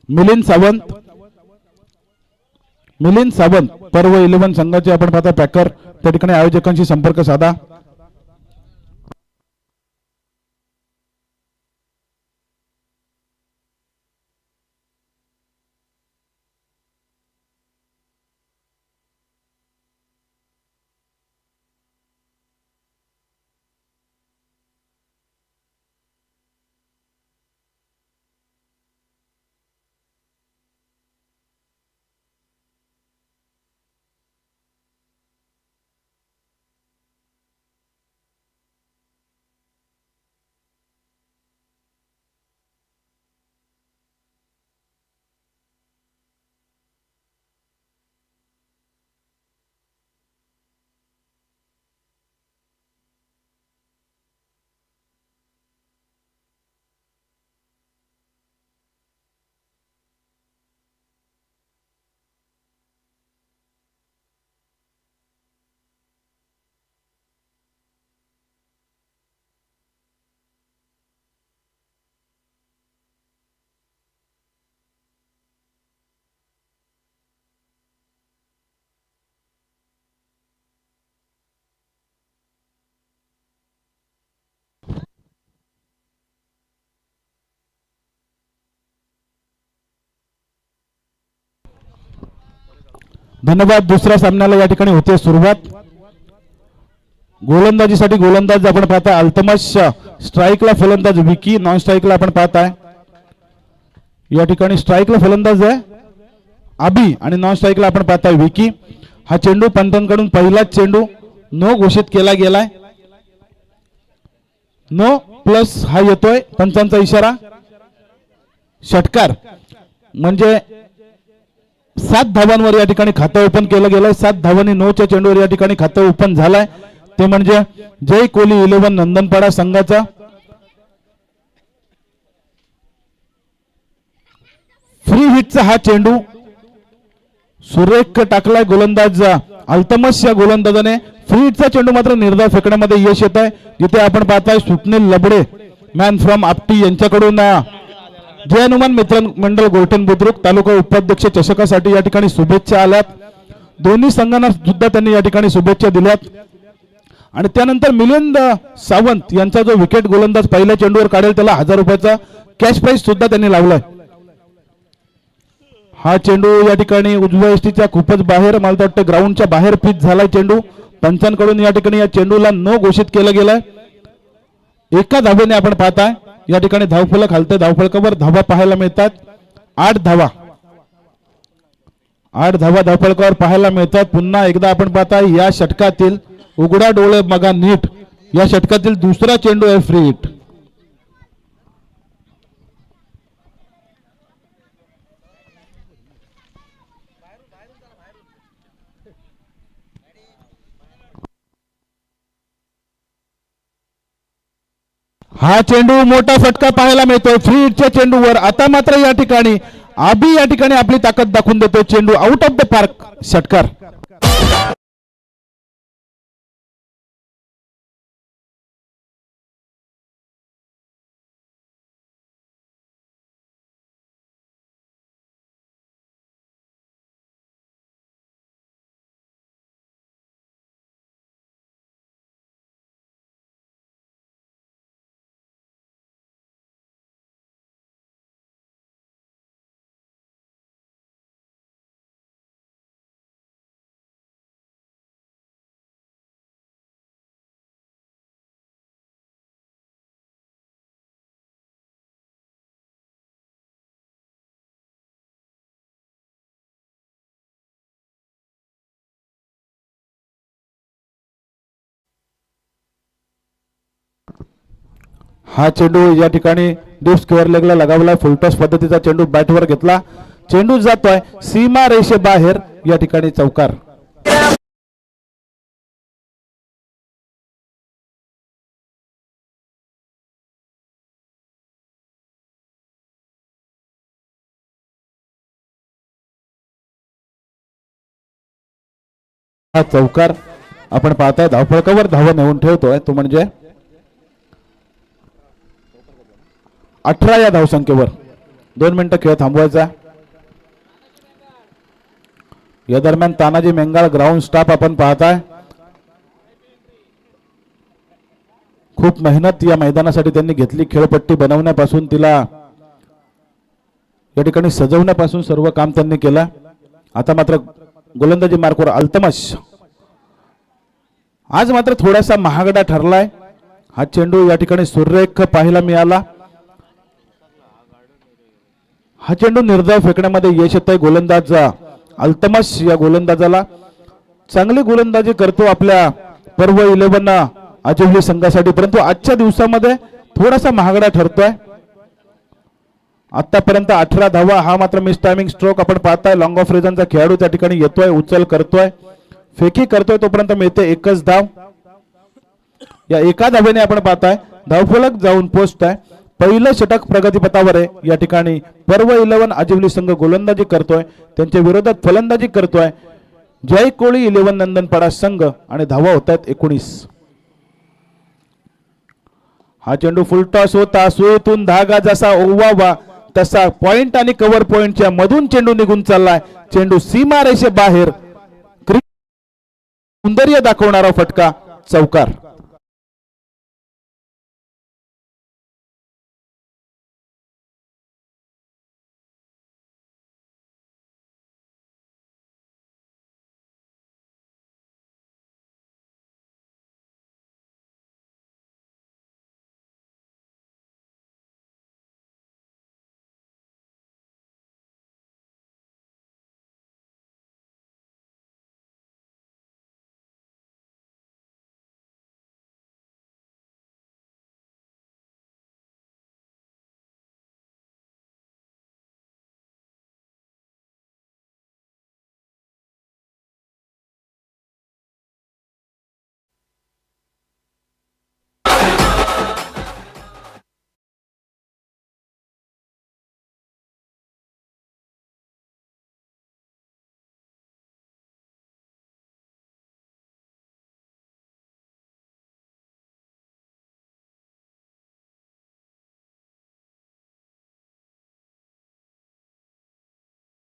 मिलिंद सावंत पर्व 11 संघाचे आपण पाहता पॅकर त्या ठिकाणी आयोजकांशी संपर्क साधा. धन्यवाद. दुसऱ्या सामन्याला या ठिकाणी होते सुरुवात. गोलंदाजीसाठी गोलंदाज आपण पाहताय अल्तमश, स्ट्राईकला फलंदाज विकी, नॉन स्ट्राईकला आपण पाहताय या ठिकाणी स्ट्राईकला फलंदाज आहे आबी आणि नॉन स्ट्राईकला आपण पाहताय विकी. हा चेंडू पंतांकडून पहिलाच चेंडू नो घोषित केला गेलाय. नो प्लस हा येतोय पंचांचा इशारा. षटकार म्हणजे 7 धावांवर या ठिकाणी खातं ओपन केलं गेलंय. 7 धावांनी 9च्या चेंडूवर या ठिकाणी खातं ओपन झालंय. ते म्हणजे जय कोहली 11 नंदनपाडा संघाचा. फ्री हिटचा हा चेंडू सुरेख टाकलाय गोलंदाज अल्तमश या गोलंदाजाने. फ्री हिटचा चेंडू मात्र निर्धाव फेकण्यामध्ये यश येत आहे. जिथे आपण पाहताय स्वप्नील लबडे मॅन फ्रॉम आपटी यांच्याकडून जय हनुमान मित्र मंडळ गोरठण बुद्रुक तालुका उपाध्यक्ष चषकासाठी या ठिकाणी शुभेच्छा आल्यात. दोन्ही संघांना सुद्धा त्यांनी या ठिकाणी शुभेच्छा दिल्यात. आणि त्यानंतर मिलिंद सावंत यांचा जो विकेट गोलंदाज पहिल्या चेंडूवर काढेल त्याला 1000 रुपयाचा कॅश प्राइज सुद्धा त्यांनी लावलाय. हा चेंडू या ठिकाणी उजव्या यष्टीच्या खूपच बाहेर, मला वाटतं ग्राउंडच्या बाहेर पिच झालाय चेंडू. पंचांकडून या ठिकाणी या चेंडूला नो घोषित केलं गेलंय. एका धावेने आपण पाहताय या ठिकाणी धावफलक हलते. धावफलकावर धावा पाहायला मिळतात. 8 धावा धावफलकावर पाहायला मिळतात. पुन्हा एकदा आपण पाहताय या षटकातील उघडा डोळे बघा नीट, या षटकातील दुसरा चेंडू आहे फ्री हिट. हा चेंडू मोठा फटका पाहायला मिळतोय फ्री हिटच्या चेंडूवर. आता मात्र या ठिकाणी आबी या ठिकाणी आपली ताकद दाखवून देतो. चेंडू आउट ऑफ द पार्क. षटकार. हा चेंडू या ठिकाणी डीप स्क्वेअर लेगला लगावला. फुलटॉस पद्धतीचा चेंडू बॅटवर घेतला. चेंडू जातोय सीमा रेषे बाहेर. या ठिकाणी चौकार. हा चौकार आपण पाहताय. धावफलकावर धावा नेऊन ठेवतोय तो म्हणजे 18 या धावसंख्येवर. 2 मिनिटं खेळ थांबवायचा. या दरम्यान तानाजी मेंगाळ ग्राउंड स्टाफ आपण पाहताय. खूप मेहनत या मैदानासाठी त्यांनी घेतली. खेळपट्टी बनवण्यापासून तिला या ठिकाणी सजवण्यापासून सर्व काम त्यांनी केलं. आता मात्र गोलंदाजी मार्कवर अल्तमश. आज मात्र थोडासा महागडा ठरलाय. हा चेंडू या ठिकाणी सुरेख पाहायला मिळाला. हा चेंडू निर्धाव फेकण्यामध्ये यश येत आहे गोलंदाज अल्तमश. या गोलंदाजाला चांगली गोलंदाजी करतो आपल्या पर्व 11 आजिवली संघासाठी, परंतु आजच्या दिवसामध्ये थोडासा महागडा ठरतोय. आतापर्यंत 18 धावा. हा मात्र मिस टायमिंग स्ट्रोक आपण पाहताय. लॉंग ऑफ रेजनचा खेळाडू त्या ठिकाणी येतोय, उचल करतोय, फेकी करतोय, तोपर्यंत मिळते एकच धाव. या एका धावेने आपण पाहताय धावफलक जाऊन पोस्ट आहे. पहिलं षटक प्रगतीपथावर आहे. या ठिकाणी पर्व 11 आजिवली संघ गोलंदाजी करतोय, त्यांच्या विरोधात फलंदाजी करतोय जय कोळी 11 नंदनपाडा संघ आणि धावा होत आहेत 19. हा चेंडू फुलटॉस होता. सुईतून धागा जसा ओवावा तसा पॉइंट आणि कव्हर पॉइंटच्या मधून चेंडू निघून चाललाय. चेंडू सीमा रेषे बाहेर. सौंदर्य दाखवणारा फटका, चौकार.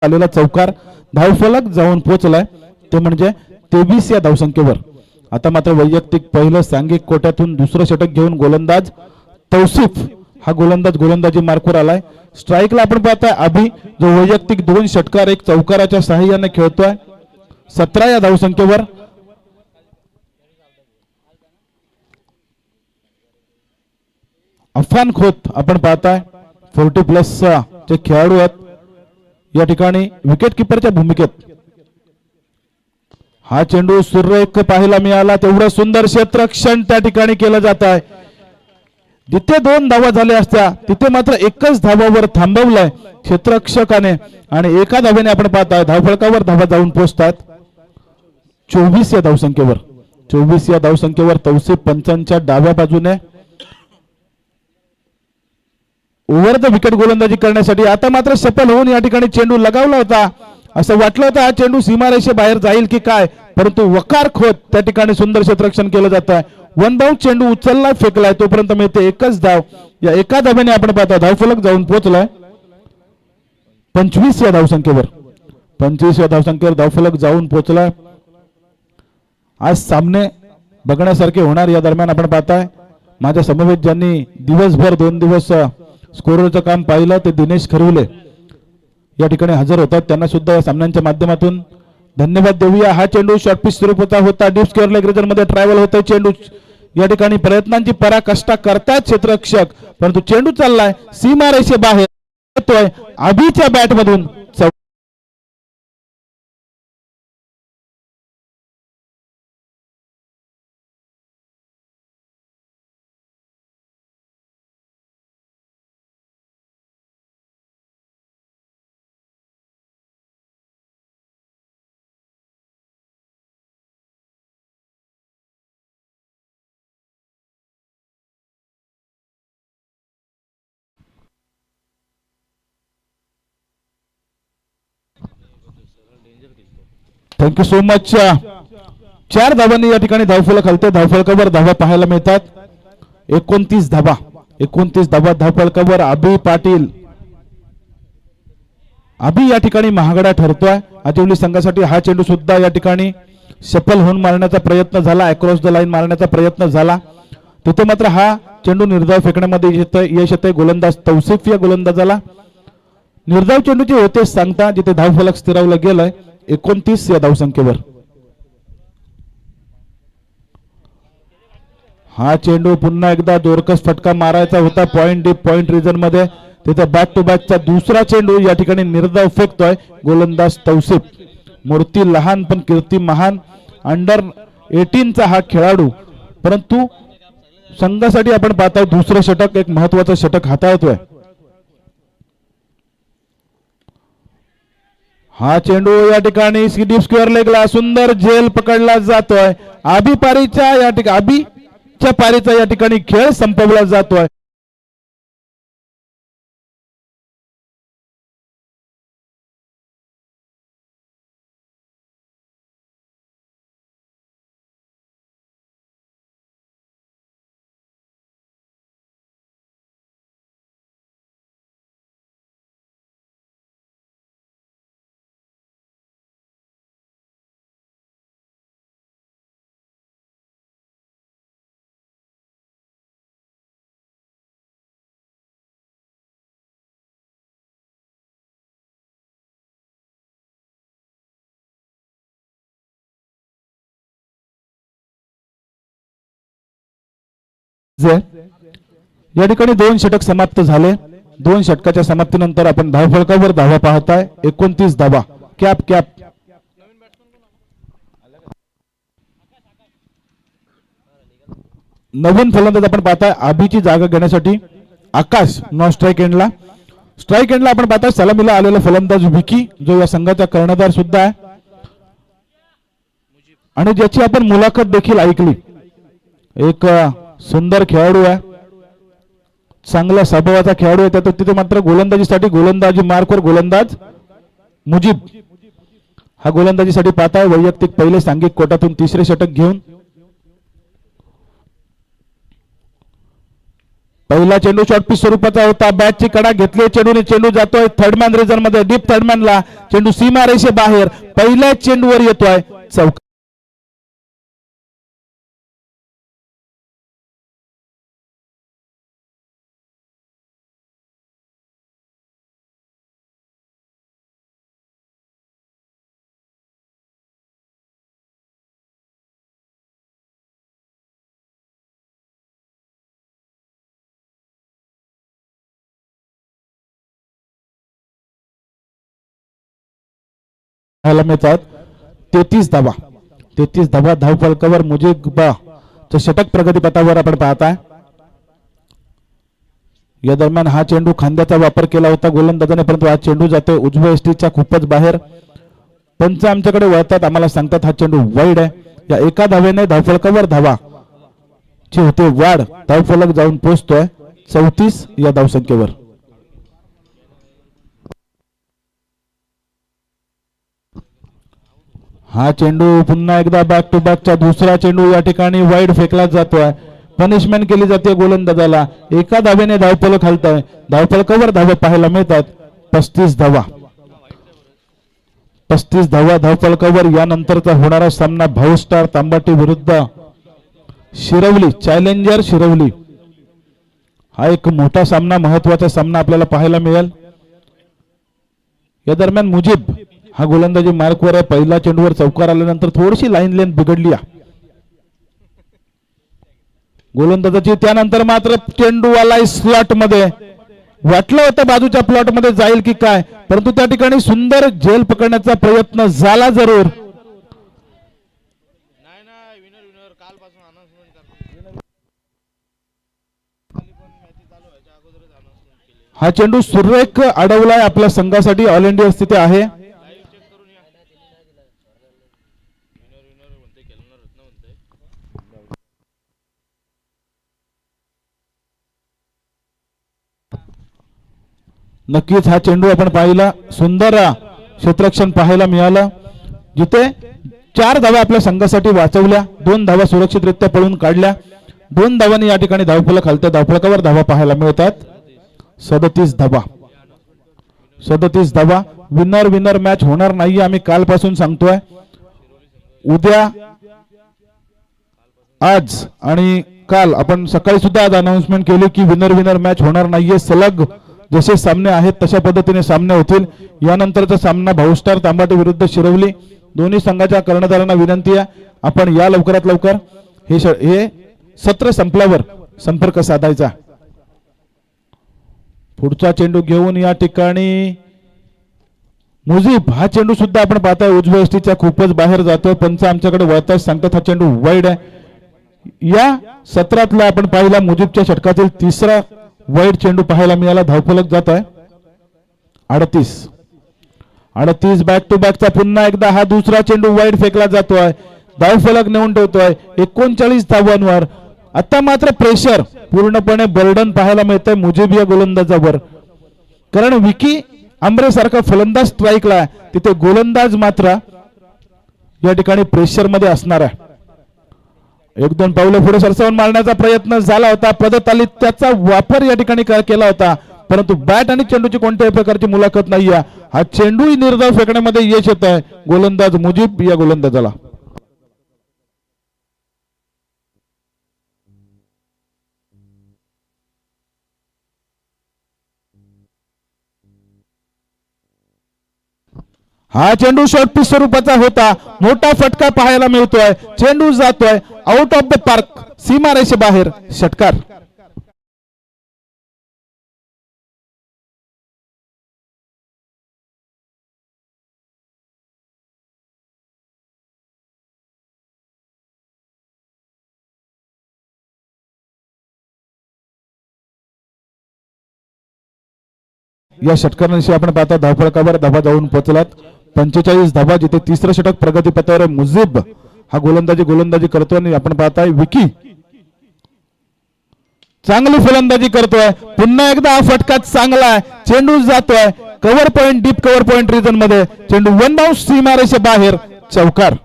आलेला चौकार धावफलक जाऊन पोहोचलाय, ते म्हणजे 23 या धावसंख्येवर. आता मात्र वैयक्तिक पहिलं सांघिक कोट्यातून दुसरं षटक घेऊन गोलंदाज तौसिफ हा गोलंदाज गोलंदाजी मार्कवर आलाय. स्ट्राईकला आपण पाहताय अभि, जो वैयक्तिक 2 षटकार 1 चौकाराच्या साहाय्याने खेळतोय 17 या धावसंख्येवर. अफान खोत आपण पाहताय 40+ चे खेळाडू आहेत या ठिकाणी विकेट किपरच्या भूमिकेत. हा चेंडू सुरेख पाहायला मिळाला. तेवढं सुंदर क्षेत्ररक्षण त्या ठिकाणी केलं जात आहे. जिथे 2 धावा झाल्या असत्या तिथे मात्र एकच धावावर थांबवलंय क्षेत्ररक्षकाने आणि एका धावेने आपण पाहताय धावफलकावर धावा जाऊन पोहोचतात 24 या धावसंख्येवर. 24 या धावसंख्येवर तौसिफ पंचांच्या डाव्या बाजूने ओव्हर द विकेट गोलंदाजी करण्यासाठी. आता मात्र सफल होऊन या ठिकाणी चेंडू लगावला होता. असं वाटलं होतं हा चेंडू सीमारेषे बाहेर जाईल की काय, परंतु वकार खोत त्या ठिकाणी सुंदर क्षेत्ररक्षण केलं जात आहे. 1 बाउंड चेंडू उचलला फेकलाय, तोपर्यंत मिळते एकच धाव. या एका धावेने आपण पाहता धावफलक जाऊन पोहोचलाय 25 या धावसंख्येवर. 25 या धावसंख्येवर धावफलक जाऊन पोहोचलाय. आज सामने बघण्यासारखे होणार. या दरम्यान आपण पाहताय माझ्या समवेत ज्यांनी दिवसभर 2 दिवस स्कोररचं काम पाहिलं ते दिनेश खरवले या ठिकाणी हजर होतात. त्यांना सुद्धा या सामन्यांच्या माध्यमातून धन्यवाद देऊया. हा चेंडू शॉर्टपिच स्वरूपाचा होता. डीप स्क्वेअर लेग रिजन मध्ये ट्रॅव्हल होतोय चेंडू. या ठिकाणी प्रयत्नांची पराकाष्ठा करतायत क्षेत्ररक्षक, परंतु चेंडू चाललाय सीमारेषे बाहेर. येतोय अभिच्या बॅट मधून. Thank you so much. 4 धावांनी या ठिकाणी धावफलक हलते. धावफलकावर धावा पाहायला मिळतात 29 धावा. 29 धावा धावफलकावर. अभि पाटील अभि या ठिकाणी महागडा ठरतोय. आदिवली संघासाठी हा चेंडू सुद्धा या ठिकाणी सफल होऊन मारण्याचा प्रयत्न झाला, अक्रॉस द लाईन मारण्याचा प्रयत्न झाला. तिथे मात्र हा चेंडू निर्धाव फेकण्यामध्ये यश येते. गोलंदाज तौसिफ या गोलंदाजाला निर्धाव चेंडूचे होते सांगता जिथे धावफलक स्थिरावलं गेलंय 29 या धावसंख्येवर. हा चेंडू पुन्हा एकदा जोरकस फटका मारायचा होता पॉइंट डीप पॉइंट रिजन मध्ये. तिथे बॅक टू बॅकचा दुसरा चेंडू या ठिकाणी निर्धाव फेकतोय गोलंदाज तौसिफ. मूर्ती लहान पण कीर्ती महान. अंडर 18चा हा खेळाडू, परंतु संघासाठी आपण पाहताय दुसरं षटक, एक महत्वाचं षटक हाताळतोय. हा चेंडू या ठिकाणी डीप स्क्वेअर लेगला सुंदर झेल पकडला जातोय. अभि पारीच्या पारीचा या ठिकाणी खेळ संपवला जातोय. या ठिकाणी 2 षटक समाप्त झाले. 2 षटकाच्या समाप्तीनंतर आपण धावफलकावर धावा पाहताय 29 धावा. कॅप कॅप नवीन फलंदाज आपण पाहताय अभिची जागा घेण्यासाठी आकाश नो स्ट्राईक एंडला. स्ट्राईक एंडला आपण पाहताय सलामीला आलेला फलंदाज विकी, जो या संघाचा कर्णधार सुद्धा आहे आणि ज्याची आपण मुलाखत देखील ऐकली. एक सुंदर खेळाडू आहे, चांगल्या स्वभावाचा खेळाडू आहे. त्यात तिथे मात्र गोलंदाजीसाठी गोलंदाजी मार्कवर गोलंदाज मुजीब हा गोलंदाजीसाठी पाहताय वैयक्तिक पहिले सांघिक कोटातून तिसरे षटक घेऊन. पहिला चेंडू शॉर्ट पिच स्वरूपाचा होता. बॅटची कडा घेतली चेंडूने. चेंडू जातोय थर्डमॅन रिजन मध्ये, डीप थर्डमॅनला. चेंडू सीमा रेषे बाहेर पहिल्या चेंडूवर येतोय चौक. मिळतात 33 धावा. 33 धावा धावफलकावर मुजीबचं षटक प्रगतीपथावर आपण पाहताय. या दरम्यान हा चेंडू खांद्याचा वापर केला होता गोलंदाजाने, परंतु हा चेंडू जातोय उजव्या एसटीच्या खूपच बाहेर. पंच आमच्याकडे वळतात, आम्हाला सांगतात हा चेंडू वाईड आहे. या एका धावेने धावफलकावर धावा ची होते वाढ. धावफलक जाऊन पोहोचतोय 34 या धावसंख्येवर. हा चेंडू पुन्हा एकदा बॅक टू बॅकचा दुसरा चेंडू या ठिकाणी वाईड फेकला जातोय. पनिशमेंट केली जाते गोलंदाजाला. एका धावेने धावफलक हलतोय. धावफलकावर धावा पाहायला मिळतात 35 धावा. 35 धावा धावफलकावर. यानंतरचा होणारा सामना भाऊ स्टार तांबाटी विरुद्ध शिरवली चॅलेंजर शिरवली. हा एक मोठा सामना, महत्वाचा सामना आपल्याला पाहायला मिळेल. या दरम्यान मुजीब हा गोलंदाजी मार्कवर आहे. पहिला चेंडूवर चौकार आल्यानंतर थोडीशी लाईन लेन बिघडली गोलंदाजाची. त्यानंतर मात्र चेंडू आलाय स्लॉट मध्ये. वाटलं होतं बाजूच्या प्लॉट मध्ये जाईल की काय, परंतु त्या ठिकाणी सुंदर झेल पकडण्याचा प्रयत्न झाला जरूर. हा चेंडू सुरेख अडवलाय आपल्या संघासाठी. ऑल इंडिया स्थिती आहे. नक्कीच हा चेंडू आपण पाहिला. सुंदर क्षेत्ररक्षण पाहायला मिळालं, जिथे 4 धावा आपल्या संघासाठी वाचवल्या. 2 धावा सुरक्षितरित्या पळून काढल्या. 2 धावांनी या ठिकाणी धावफलक हलत्या. धावफलकावर धावा पाहायला मिळतात 37 धावा. 37 धावा विनर विनर मॅच होणार नाही, आम्ही कालपासून सांगतोय. उद्या, आज आणि काल आपण सकाळी सुद्धा आज अनाउन्समेंट केली की विनर विनर मॅच होणार नाहीये. सलग जसे सामने आहेत तशा पद्धतीने सामने होतील. यानंतरचा सामना भाऊस्टार तांबाटे विरुद्ध शिरवली. दोन्ही संघाच्या कर्णधारांना विनंती आहे आपण या लवकरात लवकर हे सत्र संपल्यावर संपर्क साधायचा. पुढचा चेंडू घेऊन या ठिकाणी मुजीब, हा चेंडू सुद्धा आपण पाहताय उजव्या यष्टीच्या खूपच बाहेर जातोय. पंच आमच्याकडे वळतात सांगतात हा चेंडू वाईड आहे. या सत्रातला आपण पाहिला मुजीबच्या षटकातील तिसरा वाईड चेंडू पाहायला मिळाला. धावफलक जात आहे 38 बॅक टू बॅकचा पुन्हा एकदा हा दुसरा चेंडू वाईड फेकला जातोय. धावफलक नेऊन ठेवतोय 39 धावांवर. आता मात्र प्रेशर पूर्णपणे बर्डन पाहायला मिळतंय मुजीब या गोलंदाजावर, कारण विकी आंबरे सारखा फलंदाज स्ट्राईकला तिथे गोलंदाज मात्र या ठिकाणी प्रेशर मध्ये असणार आहे. एक दोन पावलं पुढे सरसावून मारण्याचा प्रयत्न झाला होता. पदतालीत त्याचा वापर या ठिकाणी केला होता, परंतु बॅट आणि चेंडूची कोणत्याही प्रकारची मुलाखत नाहीये. हा चेंडू निर्धाव फेकण्यामध्ये यश येत आहे गोलंदाज मुजीब या गोलंदाजाला. हा चेंडू शॉर्ट पिच स्वरूपाचा होता. मोठा फटका पाहायला मिळतोय. चेंडू जातोय आउट ऑफ द पार्क, सीमारेषे बाहेर, षटकार. या षटकारांशी आपण पाहता धावफलकावर धाबा जाऊन पोहोचलात 45 धाबा, जिथे तिसरं षटक प्रगतीपथावर मुजीब हा गोलंदाजी करतोय आणि आपण पाहताय विकी चांगली फलंदाजी करतोय. पुन्हा एकदा हा फटका चांगला आहे. चेंडू जातोय cover point, deep cover point region मध्ये. चेंडू वन बाउंस सीमारेषे बाहेर, चौकार.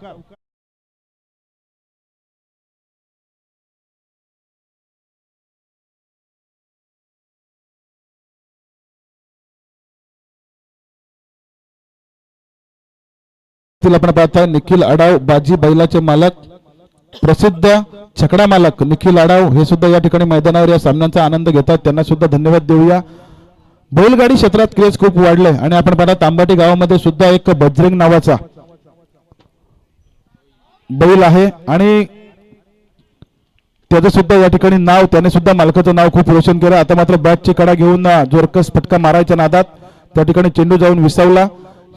आपण पाहताय निखिल आडाव, बाजी बैलाचे मालक, प्रसिद्ध छकडा मालक निखिल आडाव हे सुद्धा या ठिकाणी मैदानावर या सामन्यांचा आनंद घेतात. त्यांना सुद्धा धन्यवाद देऊया. बैलगाडी क्षेत्रात क्रेज खूप वाढले आणि आपण पाहता तांबाटी गावामध्ये सुद्धा एक बजरंग नावाचा बैल आहे आणि त्याचं सुद्धा या ठिकाणी नाव, त्याने सुद्धा मालकाचं नाव खूप रोशन केलं. आता मात्र बॅटची कडा घेऊन जोरकस फटका मारायच्या नादात त्या ठिकाणी चेंडू जाऊन विसावला.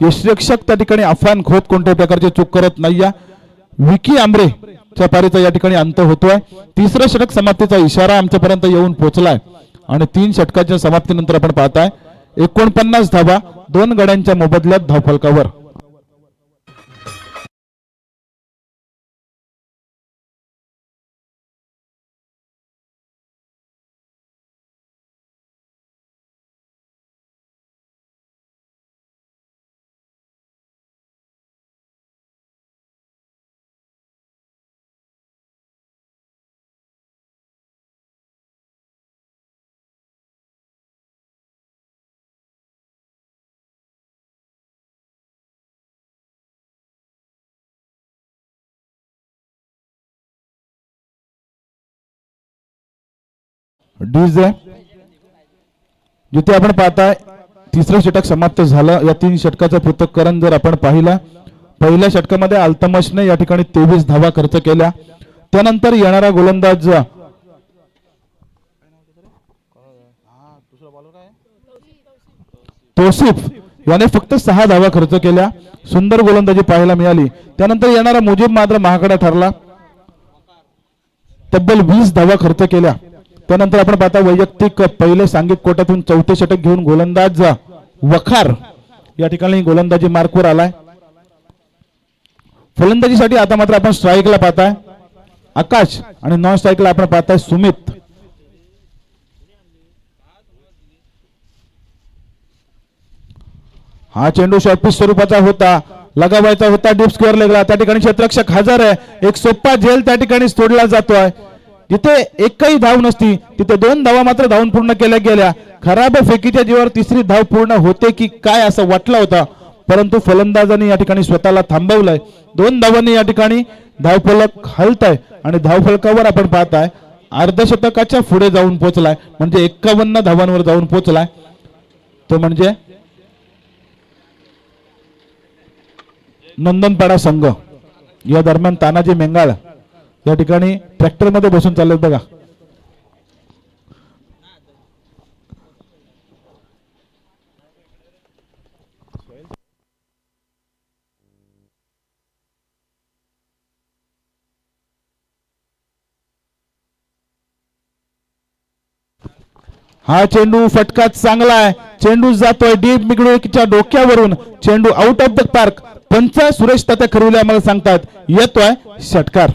यष्टीरक्षक त्या ठिकाणी अफान खोत कोणत्याही प्रकारची चूक करत नाहीये. विकी आंबरे च्या पारीचा या ठिकाणी अंत होतोय. तिसरं षटक समाप्तीचा इशारा आमच्यापर्यंत येऊन पोहोचलाय आणि 3 षटकाच्या समाप्तीनंतर आपण पाहताय 49 धावा 2 गड्यांच्या मोबदल्यात धावफलकावर. डीजे जिथे आपण पाहताय तिसरं षटक समाप्त झालं. या 3 षटकाचं पृथक्करण जर आपण पाहिलं, पहिल्या षटकामध्ये अल्तमशने या ठिकाणी 23 धावा खर्च केल्या. त्यानंतर येणारा गोलंदाज तौसिफ याने फक्त 6 धावा खर्च केल्या. सुंदर गोलंदाजी पाहायला मिळाली. त्यानंतर येणारा मुजीब मात्र महागडा ठरला, तब्बल 20 धावा खर्च केल्या. त्यानंतर आपण पाहता वैयक्तिक पहिले सांघिक कोटातून 4थे षटक घेऊन गोलंदाज वखार या ठिकाणी गोलंदाजी मार्कवर आलाय. फलंदाजीसाठी आता मात्र आपण स्ट्राईकला पाहताय आकाश आणि नॉन स्ट्राईकला आपण पाहताय सुमित. हा चेंडू शॉर्टपिच स्वरूपाचा होता, लगावायचा होता डीप स्क्वेअर लेगला. त्या ठिकाणी क्षेत्ररक्षक हजर आहे. एक सोपा झेल त्या ठिकाणी सोडला जातोय. जिथे एकही धाव नसती तिथे 2 धावा मात्र धावून पूर्ण केल्या गेल्या. खराब फेकीच्या जीवावर 3री धाव पूर्ण होते की काय असं वाटलं होतं, परंतु फलंदाजांनी या ठिकाणी स्वतःला थांबवलंय. 2 धावांनी या ठिकाणी धावफलक हलतंय आणि धावफलकावर आपण पाहताय अर्धशतकाच्या पुढे जाऊन पोहोचलाय, म्हणजे 51 धावांवर जाऊन पोहोचलाय. तो म्हणजे नंदनपाडा संघ. या दरम्यान तानाजी मेंगाळ या ठिकाणी ट्रॅक्टर मध्ये बसून चाललेत बघा. हा चेंडू फटका चांगला आहे. चेंडू जातोय डीप मिगडूच्या डोक्यावरून. चेंडू आउट ऑफ द पार्क. पंच सुरेश तात्या खरवले आम्हाला सांगतात येतोय षटकार.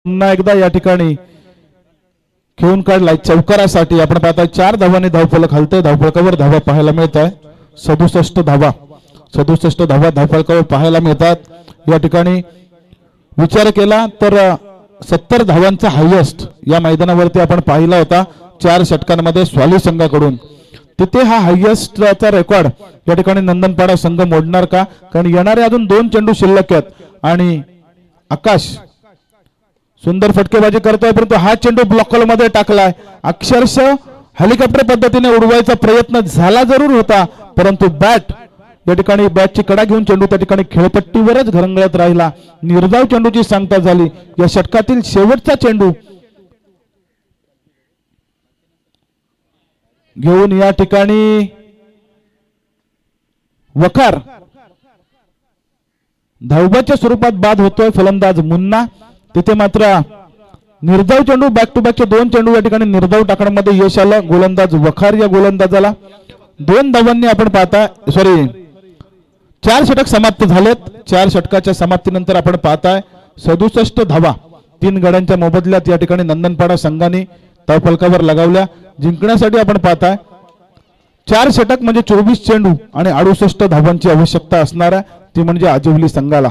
पुन्हा एकदा या ठिकाणी खेळून काढलाय चौकारासाठी. आपण पाहताय 4 धावांनी धावफलक हलतंय. धावफलकावर धावा पाहायला मिळत आहे 67 धावा. 67 धावा धावफलकावर पाहायला मिळतात. या ठिकाणी विचार केला तर 70 धावांचा हायएस्ट या मैदानावरती आपण पाहिला होता 4 षटकांमध्ये स्वाली संघाकडून. तिथे हा हायएस्टचा रेकॉर्ड या ठिकाणी नंदनपाडा संघ मोडणार का? कारण येणारे अजून 2 चेंडू शिल्लक आहेत आणि आकाश सुंदर फटकेबाजी करतोय, परंतु हा चेंडू ब्लॉक मध्ये टाकलाय. अक्षरशः हेलिकॉप्टर पद्धतीने उडवायचा प्रयत्न झाला जरूर होता, परंतु बॅट या ठिकाणी बॅटची कडा घेऊन चेंडू त्या ठिकाणी खेळपट्टीवरच घरंगळत राहिला. निर्धाव चेंडूची सांगता झाली. या षटकातील शेवटचा चेंडू घेऊन या ठिकाणी वकार धावबाच्या स्वरूपात बाद होतोय फलंदाज मुन्ना. तिथे मात्र निर्धाव चेंडू बॅक टू बॅकचे 2 चेंडू या ठिकाणी निर्धाव टाकण्यामध्ये यश आलं गोलंदाज वखार या गोलंदाजाला. 2 धावांनी आपण पाहता 4 षटक समाप्त झालेत. 4 षटकाच्या समाप्तीनंतर आपण पाहताय 67 धावा 3 गड्यांच्या मोबदल्यात या ठिकाणी नंदनपाडा संघाने धावफलकावर लगावल्या. जिंकण्यासाठी आपण पाहताय 4 षटक म्हणजे 24 चेंडू आणि 68 धावांची आवश्यकता असणार आहे, ती म्हणजे आजिवली संघाला.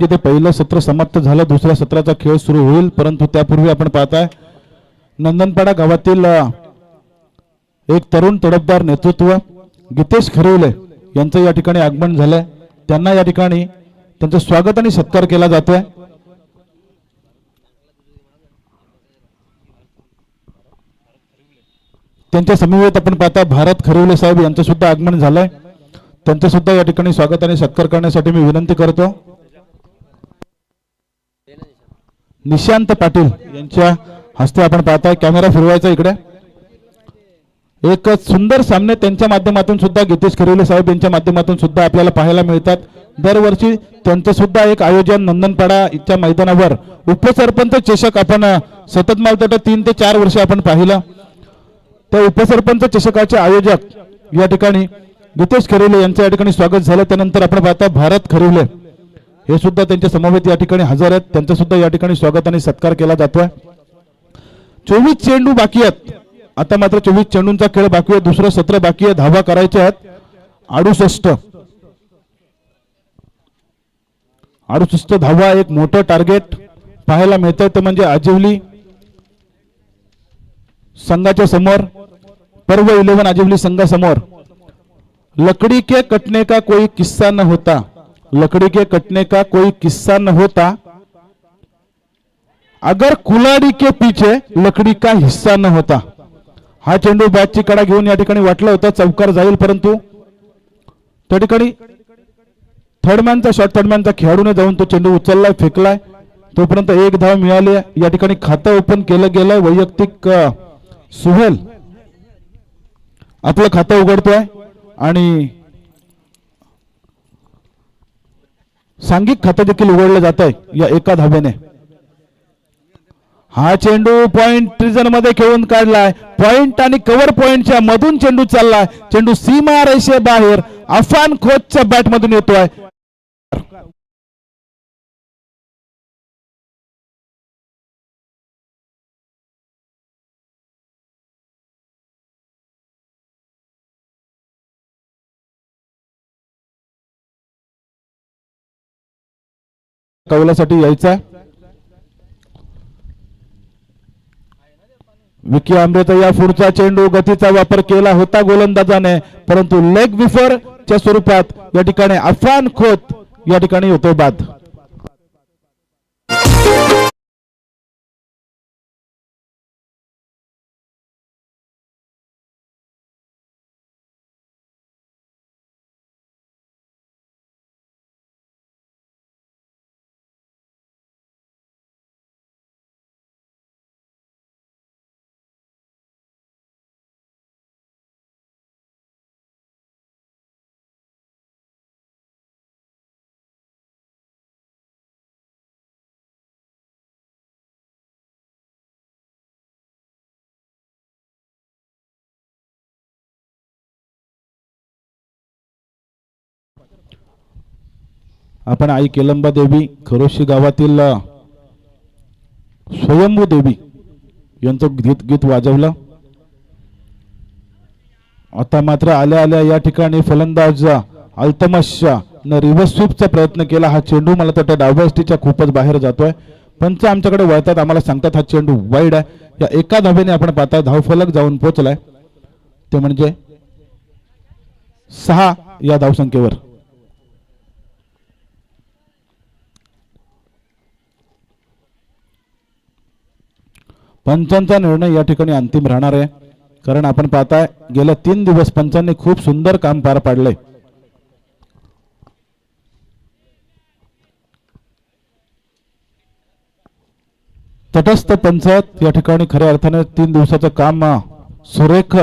जिथे पहिलं सत्र समाप्त झालं, दुसऱ्या सत्राचा खेळ सुरू होईल, परंतु त्यापूर्वी आपण पाहताय नंदनपाडा गावातील एक तरुण तडफदार नेतृत्व गीतेश खरिवले यांचं या ठिकाणी आगमन झालंय. त्यांना या ठिकाणी त्यांचं स्वागत आणि सत्कार केला जातोय. त्यांच्या समवेत आपण पाहता भारत खरिवले साहेब यांचं सुद्धा आगमन झालंय. त्यांचं सुद्धा या ठिकाणी स्वागत आणि सत्कार करण्यासाठी मी विनंती करतो. निशांत पाटील यांच्या हस्ते आपण पाहताय. कॅमेरा फिरवायचा इकडे. एक सुंदर सामने त्यांच्या माध्यमातून सुद्धा गीतेश खरिवले साहेब यांच्या माध्यमातून सुद्धा आपल्याला पाहायला मिळतात. दरवर्षी त्यांचं सुद्धा एक आयोजन नंदनपाडाच्या मैदानावर उपसरपंच चषक आपण सतत मावतात 3 ते 4 वर्ष आपण पाहिलं. त्या उपसरपंच चषकाचे आयोजक या ठिकाणी गीतेश खरिवले यांचं या ठिकाणी स्वागत झालं. त्यानंतर आपण पाहता भारत खरिवले हे सुद्धा त्यांच्या समवेत या ठिकाणी हजर आहेत. त्यांचं सुद्धा या ठिकाणी स्वागत आणि सत्कार केला जातोय. 24 चेंडू बाकी आहेत. आता मात्र 24 चेंडूंचा खेळ बाकी आहे. दुसरं सत्र बाकी आहे. धावा करायच्या आहेत 68 धावा. एक मोठं टार्गेट पाहायला मिळतंय ते म्हणजे आजिवली संघाच्या समोर, पर्व 11 आजिवली संघासमोर. लकड़ी के कटने का कोई किस्सा न होता, लकड़ी के कटने का कोई किस्सा न होता, अगर कुलाड़ी के पीछे लकड़ी का हिस्सा न होता. हा चेंडू बॅटची कडा घेऊन या ठिकाणी वाटलं होतं चौकार जाईल, परंतु त्या ठिकाणी थर्डमॅनचा शॉट, थर्डमॅनचा खेळाडूने जाऊन तो चेंडू उचललाय, फेकलाय. तोपर्यंत 1 धाव मिळाली. या ठिकाणी खातं ओपन केलं गेलंय. वैयक्तिक सुहेल आपलं खातं उघडतोय आणि सांघिक खातं देखील उघडलं जात आहे या एका धावेने. हा चेंडू पॉइंट ट्रिजन मध्ये खेळून काढलाय. पॉइंट आणि कव्हर पॉइंटच्या मधून चेंडू चाललाय. चेंडू सीमा रेषे बाहेर अफान खोतच्या बॅट मधून येतोय. कौलासाठी यायचा विकी आंबेचा या पुढचा चेंडू गतीचा वापर केला होता गोलंदाजाने, परंतु लेग विफर च्या स्वरूपात या ठिकाणी अफान खोत या ठिकाणी होतो बाद. आपण आई केलंबा देवी खरोशी गावातील स्वयंभू देवी यांचं गीत वाजवलं. आता मात्र आल्या आल्या या ठिकाणी फलंदाज अल्तमशा न रिव्हर्स स्वीपचा प्रयत्न केला. हा चेंडू मला तर डाव्या एसटीच्या खूपच बाहेर जातोय. पंच आमच्याकडे वळतात, आम्हाला सांगतात हा चेंडू वाईड आहे. या एका धावेने आपण पाहताय धावफलक जाऊन पोहोचलाय, ते म्हणजे 6 या धावसंख्येवर. पंचांचा निर्णय या ठिकाणी अंतिम राहणार आहे, कारण आपण पाहताय गेल्या 3 दिवस पंचांनी खूप सुंदर काम पार पाडले. तटस्थ पंच या ठिकाणी खऱ्या अर्थाने 3 दिवसाचं काम सुरेख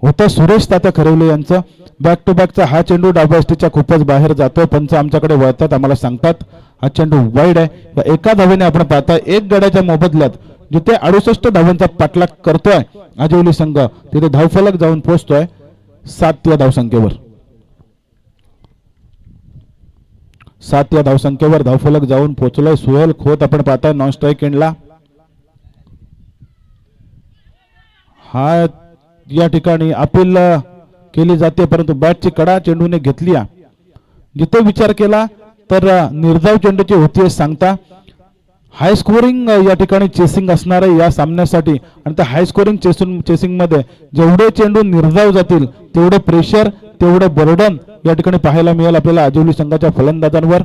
होतं. सुरेश तात्या खरिवले यांचं बॅक टू बॅकचा हा चेंडू डाव्या एसटीच्या खूपच बाहेर जातोय. पंच आमच्याकडे वळतात, आम्हाला सांगतात हा चेंडू वाईड आहे. या एका धावेने आपण पाहताय 1 गड्याच्या मोबदल्यात जिथे 68 धावांचा पाठलाग करतोय आजिवली संघ, तिथे धावफलक जाऊन पोहोचतोय 7 या धावसंख्येवर. 7 या धावसंख्येवर धावफलक जाऊन पोहोचलोय. सुहेल खोत आपण पाहताय नॉन स्ट्राईक एंडला. हा या ठिकाणी अपील केली जाते, परंतु बॅटची कडा चेंडूने घेतली. जिथे विचार केला तर निर्धाव चेंडूची होती सांगता हाय स्कोरिंग या ठिकाणी चेसिंग असणार आहे या सामन्यासाठी आणि त्या हाय स्कोरिंग चेसिंग मध्ये जेवढे चेंडू निर्धाव जातील तेवढे प्रेशर तेवढे बर्डन या ठिकाणी पाहायला मिळेल आपल्याला आजिवली संघाच्या फलंदाजांवर.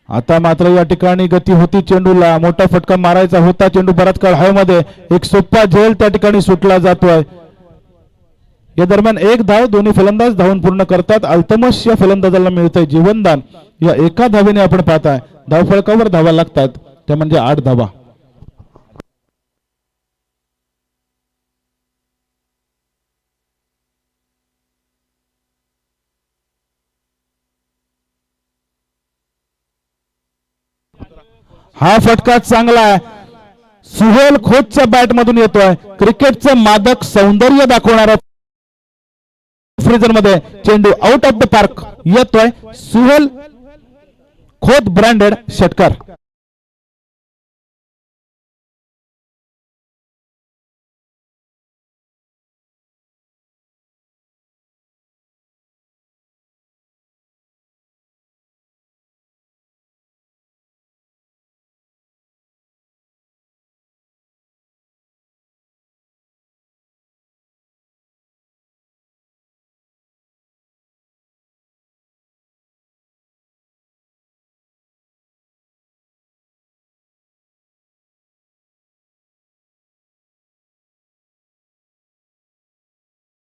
आता मात्र या ठिकाणी गती होती चेंडूला मोठा फटका मारायचा होता चेंडू बराच काळ हवेमध्ये एक सोपा झेल त्या ठिकाणी सुटला जातोय. या दरम्यान एक धाव दोन्ही फलंदाज धावून पूर्ण करतात. अल्तमश या फलंदाजाला मिळतंय जीवनदान या एका धावेने आपण पाहताय धावफलकावर धावा लागतात त्या म्हणजे 8 धावा. हा फटका चांगला आहे सुहेल खोतच्या बॅट मधून येतोय. क्रिकेटचं मादक सौंदर्य दाखवणारा फ्रीजर मध्ये चेंडू आउट ऑफ द पार्क येतोय. सुहेल खोत ब्रँडेड षटकार.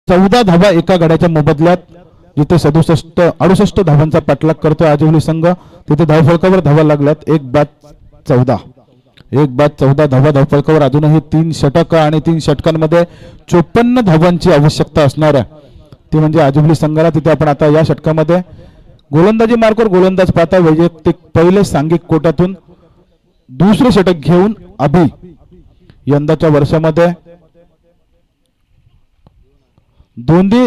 चौदा धावा एका गड्याच्या मोबदल्यात जिथे 68 धावांचा पाठलाग करतोय आजिवली संघ तिथे धावफलकावर धावा लागल्यात 1 बाद 14 धावा धावफलकावर. अजूनही 3 षटक आणि 3 षटकांमध्ये 54 धावांची आवश्यकता असणार आहे ती म्हणजे आजिवली संघाला. तिथे आपण आता या षटकामध्ये गोलंदाजी मार्कवर गोलंदाज पाहता वैयक्तिक पहिले सांघिक कोटातून दुसरे षटक घेऊन अभि यंदाच्या वर्षामध्ये दोन्ही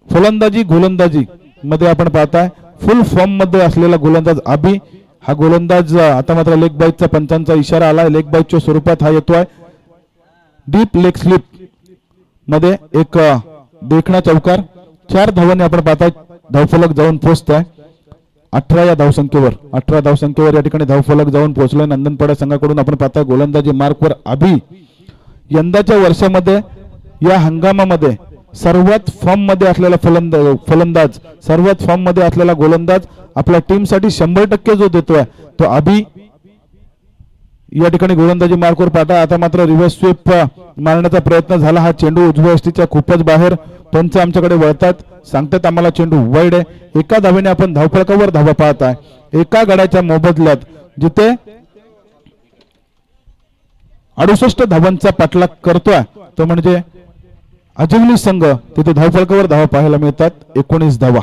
फलंदाजी गोलंदाजी मध्ये आपण पाहताय फुल फॉर्म मध्ये असलेला गोलंदाज अभि. हा गोलंदाज आता मात्र लेग बाईटचा पंचांचा इशारा आलाय. लेग बाईटच्या स्वरूपात हा येतोय. डीप लेग स्लिप मध्ये एक देखणा चौकार 4 धावांनी आपण पाहताय धावफलक जाऊन पोहोचताय 18 या धावसंख्येवर या ठिकाणी धावफलक जाऊन पोहोचलाय नंदनपाडा संघाकडून. आपण पाहताय गोलंदाजी मार्कवर अभि यंदाच्या वर्षामध्ये या हंगामामध्ये सर्वात फॉर्म मध्ये असलेला फलंदाज सर्वात फॉर्म मध्ये असलेला गोलंदाज आपल्या टीमसाठी 100% जो देतोय तो अभि या ठिकाणी गोलंदाजी मार्कवर पाहता. आता मात्र रिव्हर्स स्वीप मारण्याचा प्रयत्न झाला. हा चेंडू उजव्या यष्टीच्या खूपच बाहेर. पंच आमच्याकडे वळतात सांगतात आम्हाला चेंडू वाईड आहे. एका धावेने आपण धावफलकावर धावा पाहताय एका गड्याच्या मोबदल्यात जिथे 68 धावांचा पाठलाग करतोय तो म्हणजे आजिवली संघ तिथे धावफलकावर धावा पाहायला मिळतात 19 धावा.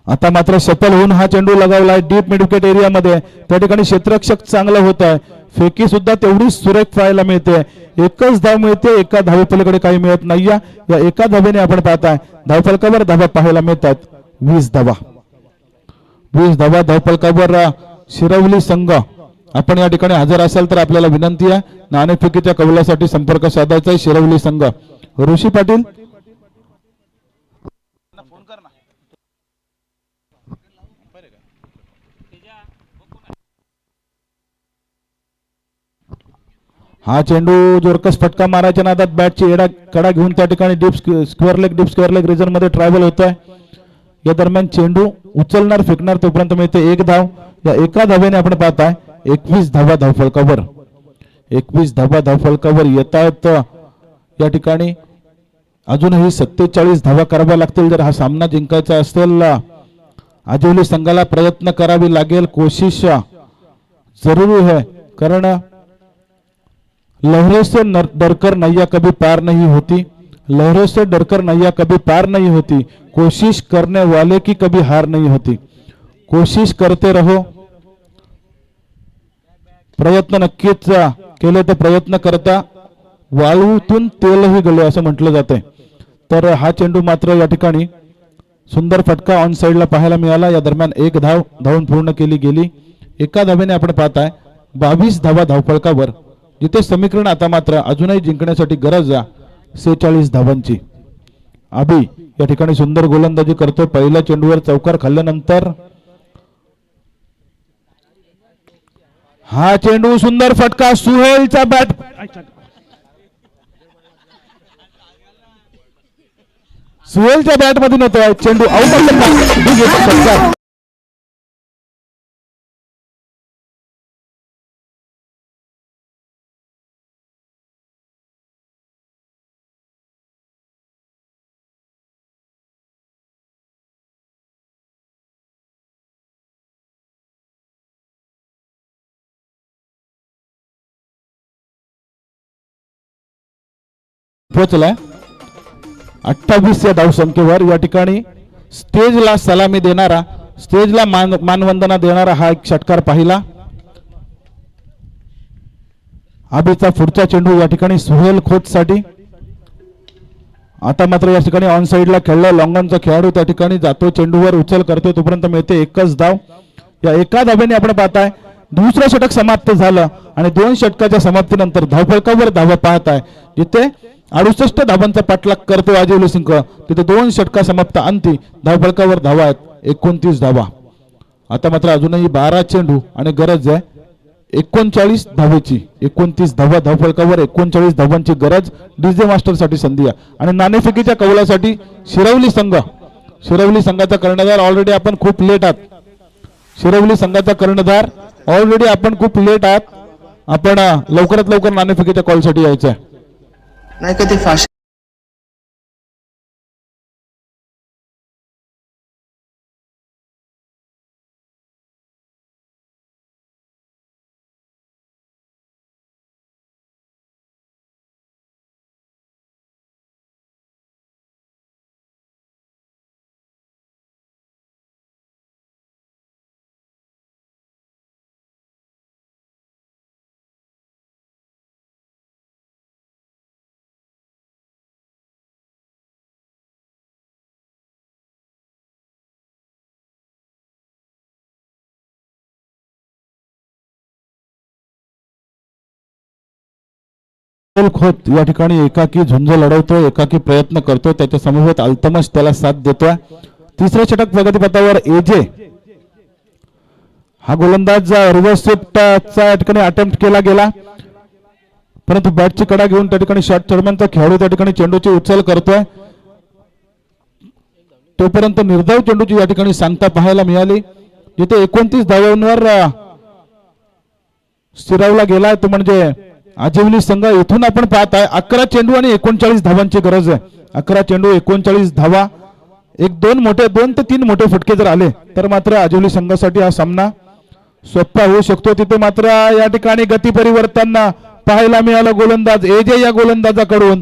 आता मात्र सफल होऊन हा चेंडू लगावलाय डीप मिड विकेट एरियामध्ये. त्या ठिकाणी क्षेत्ररक्षक चांगलं होत आहे. फेकी सुद्धा तेवढीच सुरेख पाहायला मिळते. एकच धाव मिळते एका धावेपलीकडे काही मिळत नाही. या एका धावेने आपण पाहताय धावफलकावर धावा पाहायला मिळतात 20 धावा. 20 धावा धावफलकावर शिरवली संघ. आपण या ठिकाणी हजर असाल तर आपल्याला विनंती आहे नाणेफेकीच्या कौलासाठी संपर्क साधायचा आहे. शिरवली संघ ऋषी पाटील हा चेंडू जोरकस फटका मारायच्या नादात बॅटची कडा घेऊन त्या ठिकाणी डीप स्क्वेअर लेग रिजन मध्ये ट्रॅव्हल होतोय. या दरम्यान चेंडू उचलणार फेकणार तोपर्यंत मिळते 1 धाव. या एका धावेने आपण पाहताय 21 धावा धावफलकावर. 21 धावा धावफलकावर येत आहेत. या ठिकाणी अजूनही 47 धावा कराव्या लागतील जर हा सामना जिंकायचा असेल. आजिवली संघाला प्रयत्न करावी लागेल. कोशिश जरूरी है कारण लहरों से डरकर नैया कभी पार नहीं होती. लहरों से डरकर नैया कभी पार नहीं होती. कोशिश करने वाले की कभी हार नहीं होती. कोशिश करते रहो. प्रयत्न नक्कीच केले तर प्रयत्न करता वाळूतून तेलही गळे असं म्हटलं जाते. तर हा चेंडू मात्र या ठिकाणी सुंदर फटका ऑन साइडला पाहायला मिळाला. या दरम्यान 1 धाव धावून पूर्ण केली गेली. एका धावेने आपण पाहताय 22 धावा धावफलकावर जिथे समीकरण आता मात्र अजूनही जिंकण्यासाठी गरज 46 धावांची. अभि या ठिकाणी सुंदर गोलंदाजी करतोय. पहिल्या चेंडूवर चौकार खाल्ल्यानंतर हा चेंडू सुंदर फटका सुहेलचा बॅट सुहेलच्या बॅट मधून येतोय चेंडू आउट. पोहोचलाय 28 या धावसंख्येवर. या ठिकाणी स्टेजला सलामी देणारा स्टेजला मानवंदना देणारा हा एक षटकार पाहिला. अभिचा पुढचा चेंडू या ठिकाणी सुहेल खोत साठी. आता मात्र या ठिकाणी ऑन साइडला खेळला लॉंगॉनचा खेळाडू त्या ठिकाणी जातो चेंडूवर उचल करतो तोपर्यंत मिळते एकच धाव. या एका धावेने आपण पाहताय दुसरं षटक समाप्त झालं आणि 2 षटकाच्या समाप्तीनंतर धावफलकावर धावा पाहताय. जिथे 68 धावांचा पाठलाग करतो अजय सिंग तिथे 2 षटका समाप्त अंती धावफलकावर धावा आहेत 29 धावा. आता मात्र अजूनही 12 चेंडू आणि गरज आहे 39 धावेची. 29 धावा धावफलकावर 39 धावांची गरज. डीजे मास्टर साठी संधी आहे आणि नाणेफेकीच्या कौलासाठी शिरवली संघाचा कर्णधार ऑलरेडी आपण खूप लेट आहात. शिरवली संघाचा कर्णधार ऑलरेडी आपण खूप लेट आहात. आपण लवकरात लवकर नाणेफेकीच्या कॉलसाठी यायचं आहे. नाही का ते फास्ट खोत या ठिकाणी एकाकी झुंज लढवतोय एकाकी प्रयत्न करतो. त्याच्या समवेत अल्तमश त्याला साथ देतोय. तिसरे षटक प्रगतीपथावर एजे हा गोलंदाज रिव्हर्स स्वीपचा या ठिकाणी अटेम्प्ट केला गेला परंतु बॅटची कडा घेऊन त्या ठिकाणी शॉट दरम्यानचा खेळाडू त्या ठिकाणी चेंडूची उचल करतोय. तोपर्यंत निर्धाव चेंडूची या ठिकाणी सांगता पाहायला मिळाली. जिथे 29 धावांवर स्थिरावला गेला तो म्हणजे आजिवली संघ. इथून आपण पाहताय 11 चेंडू आणि 39 धावांची गरज आहे. 11 चेंडू 39 धावा. 2 ते 3 मोठे फटके जर आले तर मात्र आजिवली संघासाठी हा सामना सोपा होऊ शकतो. तिथे मात्र या ठिकाणी गती परिवर्तन पाहायला मिळालं. गोलंदाज एजे या गोलंदाजाकडून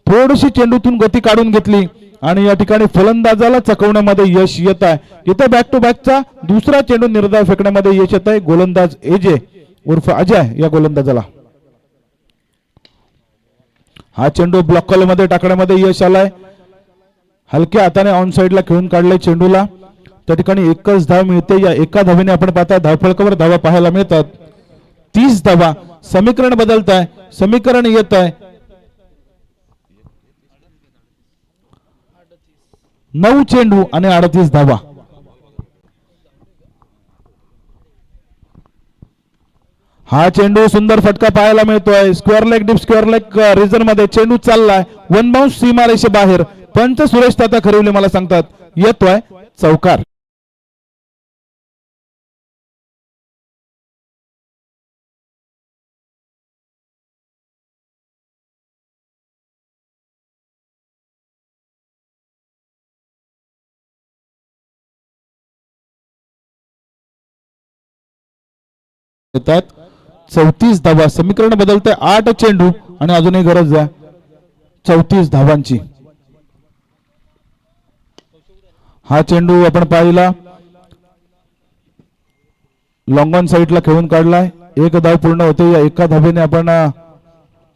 थोडीशी चेंडूतून गती काढून घेतली आणि या ठिकाणी फलंदाजाला चकवण्यामध्ये यश येत आहे. इथे बॅक टू बॅकचा दुसरा चेंडू निर्धाव फेकण्यामध्ये यश येत आहे गोलंदाज एजे उर्फ अजय या गोलंदाजाला. हा चेंडू ब्लॉक कॉल मध्ये टाकण्यामध्ये यश आलाय. हलक्या हाताने ऑन साइडला खेळून काढले चेंडूला. त्या ठिकाणी एकच धाव मिळते. या एका धावेने आपण पाहता धावफलकावर धावा पाहायला मिळतात 30 धावा. समीकरण बदलत आहे. समीकरण येत आहे 9 चेंडू आणि 38 धावा. हा चेंडू सुंदर फटका पाहायला मिळतोय. Square leg deep square leg region मध्ये चेंडू चाललाय. 1 बाउन्स सीमारेषे बाहेर. पंच सुरेश ताता खरिवले मला सांगतात येतोय चौकार. येतात 34 धावा. समीकरण बदलते 8 चेंडू आणि अजूनही गरज आहे 34 धावांची. हा चेंडू आपण पाहिला लॉंग ऑन साइडला खेळून काढलाय. 1 धाव पूर्ण होते. या एका धावेने आपण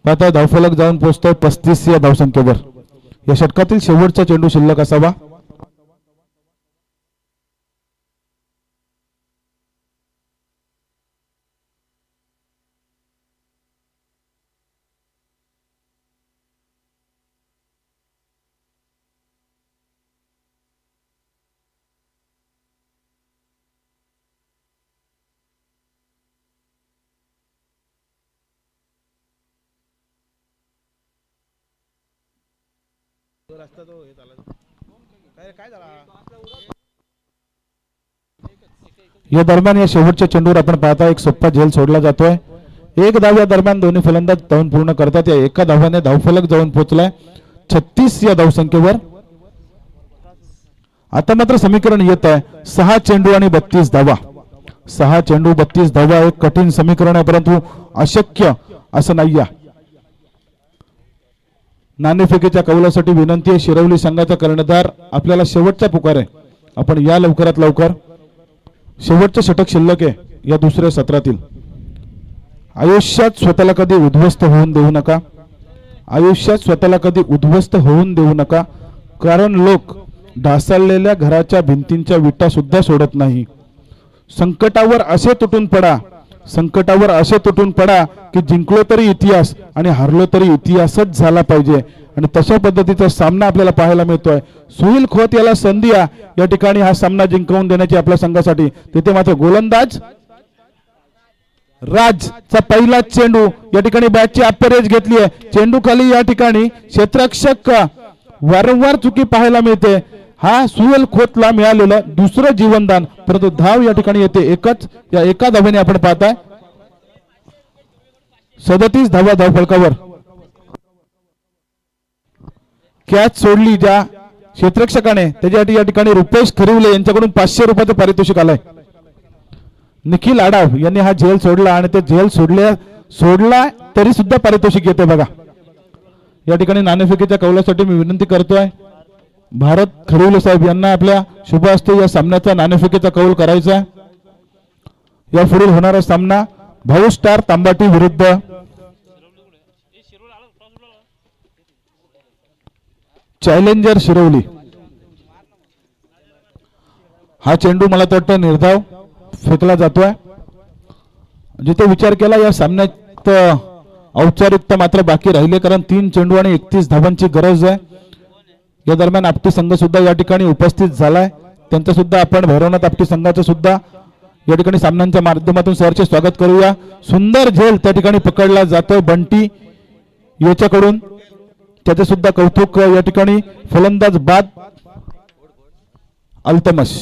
पाहता धावफलक जाऊन पोहोचतोय 35 या धावसंख्येवर. या षटकातील शेवटचा चेंडू शिल्लक असावा. या दरम्यान या शेवटच्या चेंडूवर आपण पाहता एक सोप्पा झेल सोडला जातोय. एक धाव या दरम्यान दोन्ही फलंदाज धावून पूर्ण करतात. या एका धावाने धावफलक जाऊन पोहोचलाय 36 या धावसंख्येवर. आता मात्र समीकरण येत आहे 6 चेंडू आणि 32 धावा. 6 चेंडू 32 धावा एक कठीण समीकरण आहे, परंतु अशक्य असं नाहीये. नाणेफेकीच्या कौलासाठी विनंती आहे. शिरवली संघाचा कर्णधार आपल्याला शेवटचा पुकार आहे. आपण या लवकरात लवकर. शेवटचं षटक शिल्लक आहे या दुसऱ्या सत्रातील. आयुष्यात स्वतःला कधी उद्ध्वस्त होऊन देऊ नका. आयुष्यात स्वतःला कधी उद्ध्वस्त होऊन देऊ नका, कारण लोक ढासळलेल्या घराच्या भिंतींच्या विटा सुद्धा सोडत नाही. संकटावर असे तुटून पडा, संकटावर असे तुटून पडा की जिंकलो तरी इतिहास आणि हारलो तरी इतिहासच झाला पाहिजे. आणि तशा पद्धतीचा सामना आपल्याला पाहायला मिळतोय. सुनील खोत याला संधी या ठिकाणी हा सामना जिंकवून देण्याची आपल्या संघासाठी. तिथे मात्र गोलंदाज राजचा पहिला चेंडू या ठिकाणी बॅटची अप्परेज घेतली आहे. चेंडू खाली या ठिकाणी क्षेत्ररक्षक वारंवार चुकी पाहायला मिळते. हा सुनील खोतला मिळालेलं दुसरं जीवनदान, परंतु धाव या ठिकाणी येते एकच. या एका धावेने आपण पाहताय 37 धावा धावफलकावर. कॅच सोडली ज्या क्षेत्ररक्षकाने त्याच्यासाठी या ठिकाणी रुपेश खरिवले यांच्याकडून 500 रुपयाचं पारितोषिक आलंय. निखिल आडाव यांनी हा झेल सोडला आणि ते झेल सोडला तरी सुद्धा पारितोषिक येते बघा. या ठिकाणी नाणेफेकीच्या कौलासाठी मी विनंती करतोय भारत खरिवले साहेब यांना आपल्या शुभ हस्ते या सामन्याचा नाणेफेकीचा कौल करायचा आहे. या पुढील होणारा सामना भाऊ स्टार तांबाटी विरुद्ध चॅलेंजर शिरवली. हा चेंडू मला तर वाटतं निर्धाव फेकला जातोय. जिथे विचार केला या सामन्यात औपचारिकता मात्र बाकी राहिले, कारण 3 चेंडू आणि 31 धावांची गरज आहे. या दरम्यान आपटी संघ सुद्धा या ठिकाणी उपस्थित झालाय. त्यांचं सुद्धा आपण भैरवनाथ आपटी संघाचं सुद्धा या ठिकाणी सामन्यांच्या माध्यमातून सरचे स्वागत करूया. सुंदर झेल त्या ठिकाणी पकडला जातोय बंटी याच्याकडून, त्याचे सुद्धा कौतुक. या ठिकाणी फलंदाज बाद अल्तमश.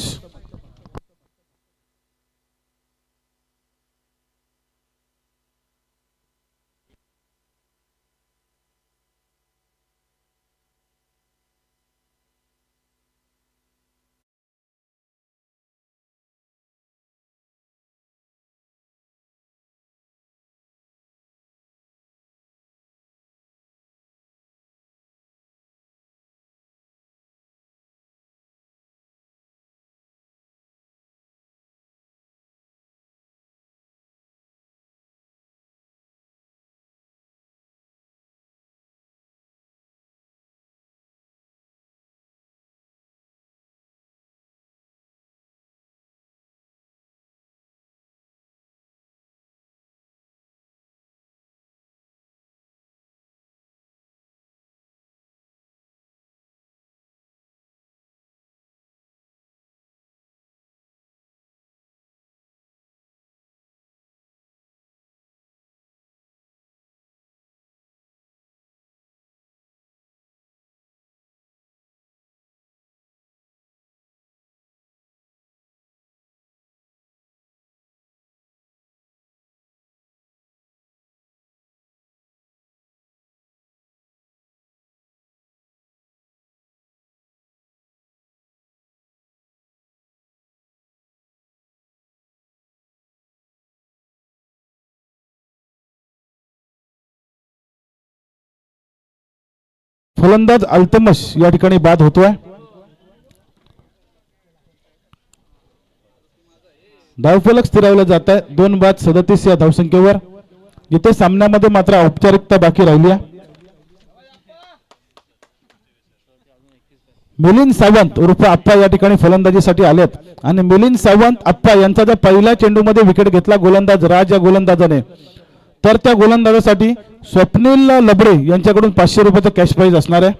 फलंदाज अल्तमश या ठिकाणी बाद होतोय. धावफलक स्थिरावलं जात आहे 2 बाद 37 या धावसंख्येवर. इथे सामन्यामध्ये मात्र औपचारिकता बाकी राहिली आहे. मिलिंद सावंत उर्फ आप्पा या ठिकाणी फलंदाजीसाठी आलेत आणि मिलिंद सावंत आप्पा यांचा जर पहिल्या चेंडूमध्ये विकेट घेतला गोलंदाज राज या गोलंदाजाने, तर त्या गोलंदाजासाठी स्वप्नील लबडे यांच्याकडून 500 रुपयाचं कॅश प्राइज असणार आहे.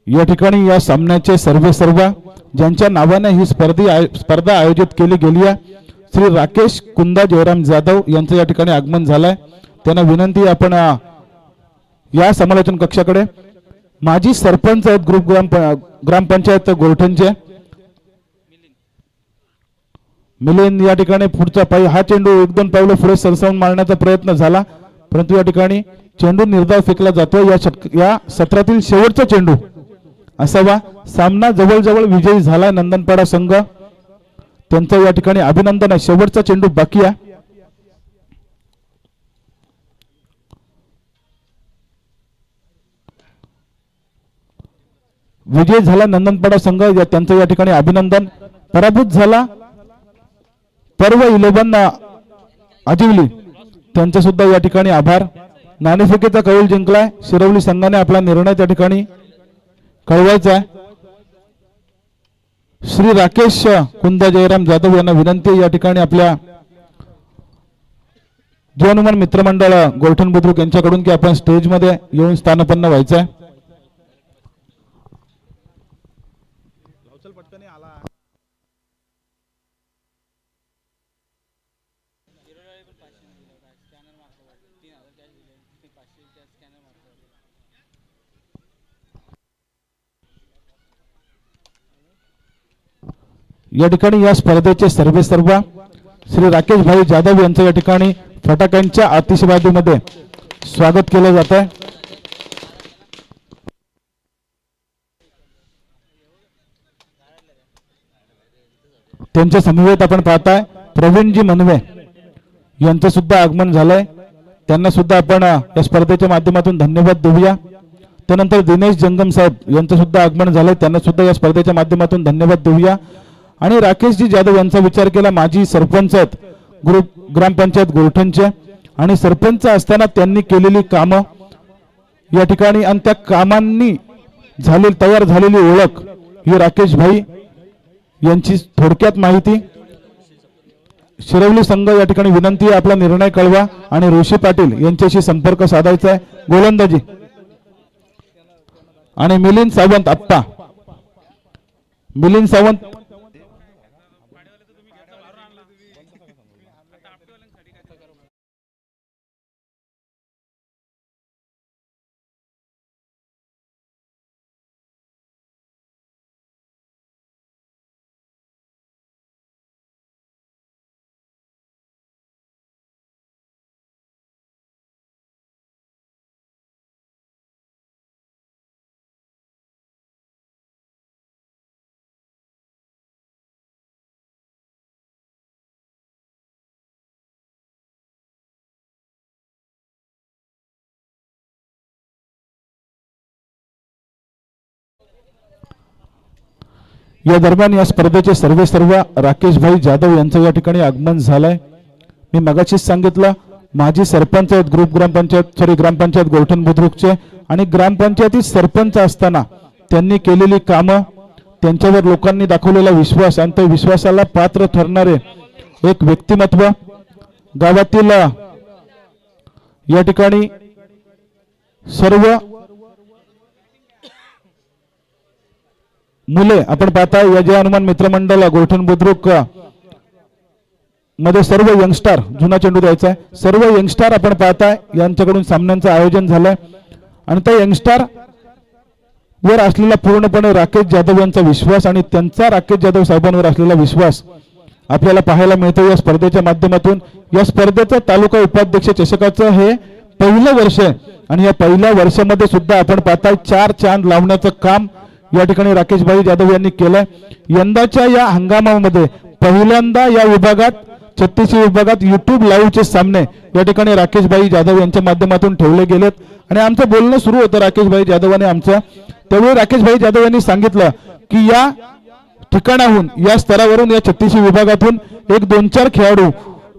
या ठिकाणी या सामन्याचे सर्व ज्यांच्या नावाने ही स्पर्धा आयोजित केली गेली आहे श्री राकेश कुंदा जयराम जाधव यांचं या ठिकाणी आगमन झालंय. त्यांना विनंती आहे आपण या समालोचन कक्षाकडे. माजी सरपंच आहेत ग्रुप ग्रामपंचायत गोरठणचे मिलिंद या ठिकाणी पुढचा पाय हा चेंडू 1-2 पावलं पुढे सरसावून मारण्याचा प्रयत्न झाला परंतु या ठिकाणी चेंडू निर्धाव फेकला जातो. या सत्रातील शेवटचा चेंडू असावा. सामना जवळजवळ विजयी झाला नंदनपाडा संघ. त्यांचं या ठिकाणी अभिनंदन आहे. शेवटचा चेंडू बाकी आहे. विजय झाला नंदनपाडा संघ. त्यांचं या ठिकाणी अभिनंदन. पराभूत झाला पर्व 11 आजिवली. त्यांचे सुद्धा या ठिकाणी आभार. नाणेफेकीचा कौल जिंकलाय शिरवली संघाने. आपला निर्णय त्या ठिकाणी कळवायचा आहे. श्री राकेश कुंदा जयराम जाधव यांना विनंती या ठिकाणी आपल्या जो हनुमान मित्रमंडळ गोरठण बुद्रुक यांच्याकडून की आपण स्टेजमध्ये येऊन स्थानापन्न व्हायचं आहे. या ठिकाणी या स्पर्धेचे सर्व श्री राकेश भाई जाधव यांचं या ठिकाणी फटाक्यांच्या आतिषबाजीमध्ये स्वागत केलं जात आहे. त्यांच्या समवेत आपण पाहताय प्रवीणजी मनवे यांचं सुद्धा आगमन झालंय. त्यांना सुद्धा आपण या स्पर्धेच्या माध्यमातून धन्यवाद देऊया. त्यानंतर दिनेश जंगम साहेब यांचं सुद्धा आगमन झालंय. त्यांना सुद्धा या स्पर्धेच्या माध्यमातून धन्यवाद देऊया. आणि राकेशजी जाधव यांचा विचार केला. माजी सरपंच आहेत ग्रुप ग्रामपंचायत गोरठणचे आणि सरपंच असताना त्यांनी केलेली कामं या ठिकाणी आणि त्या कामांनी तयार झालेली ओळख ही राकेश भाई यांची थोडक्यात माहिती. शिरवली संघ या ठिकाणी विनंती आहे आपला निर्णय कळवा आणि ऋषी पाटील यांच्याशी संपर्क साधायचा आहे. गोलंदाजी आणि मिलिंद सावंत आप्पा. मिलिंद सावंत या दरम्यान या स्पर्धेचे सर्व राकेश भाई जाधव यांचं या ठिकाणी आगमन झालंय. मी मगाशीच सांगितलं माजी सरपंच आहेत ग्रुप ग्रामपंचायत गोरठण बुद्रुकचे आणि ग्रामपंचायतीत सरपंच असताना त्यांनी केलेली कामं त्यांच्यावर लोकांनी दाखवलेला विश्वास आणि त्या विश्वासाला पात्र ठरणारे एक व्यक्तिमत्व. गावातील या ठिकाणी सर्व मुले आपण पाहताय या जय हनुमान मित्रमंडळ गोरठण बुद्रुक मध्ये सर्व यंगस्टार जुना चेंडू द्यायचा आहे. सर्व यंगस्टार आपण पाहताय यांच्याकडून सामन्यांचं आयोजन झालंय आणि त्या यंगस्टार वर असलेला पूर्णपणे राकेश जाधव यांचा विश्वास आणि त्यांचा राकेश जाधव साहेबांवर असलेला विश्वास आपल्याला पाहायला मिळतो या स्पर्धेच्या माध्यमातून. या स्पर्धेचं तालुका उपाध्यक्ष चषकाचं हे पहिलं वर्ष आहे आणि या पहिल्या वर्षामध्ये सुद्धा आपण पाहताय 4 चांद लावण्याचं काम या ठिकाणी राकेश भाई जाधव यांनी केलंय. यंदाच्या या हंगामामध्ये पहिल्यांदा या विभागात 36 विभागात युट्यूब लाईव्हचे सामने या ठिकाणी राकेश भाई जाधव यांच्या माध्यमातून ठेवले गेलेत आणि आमचं बोलणं सुरू होतं राकेश भाई जाधव आणि आमचं. त्यावेळी राकेश भाई जाधव यांनी सांगितलं की या ठिकाणाहून या स्तरावरून या 36 विभागातून 1-2-4 खेळाडू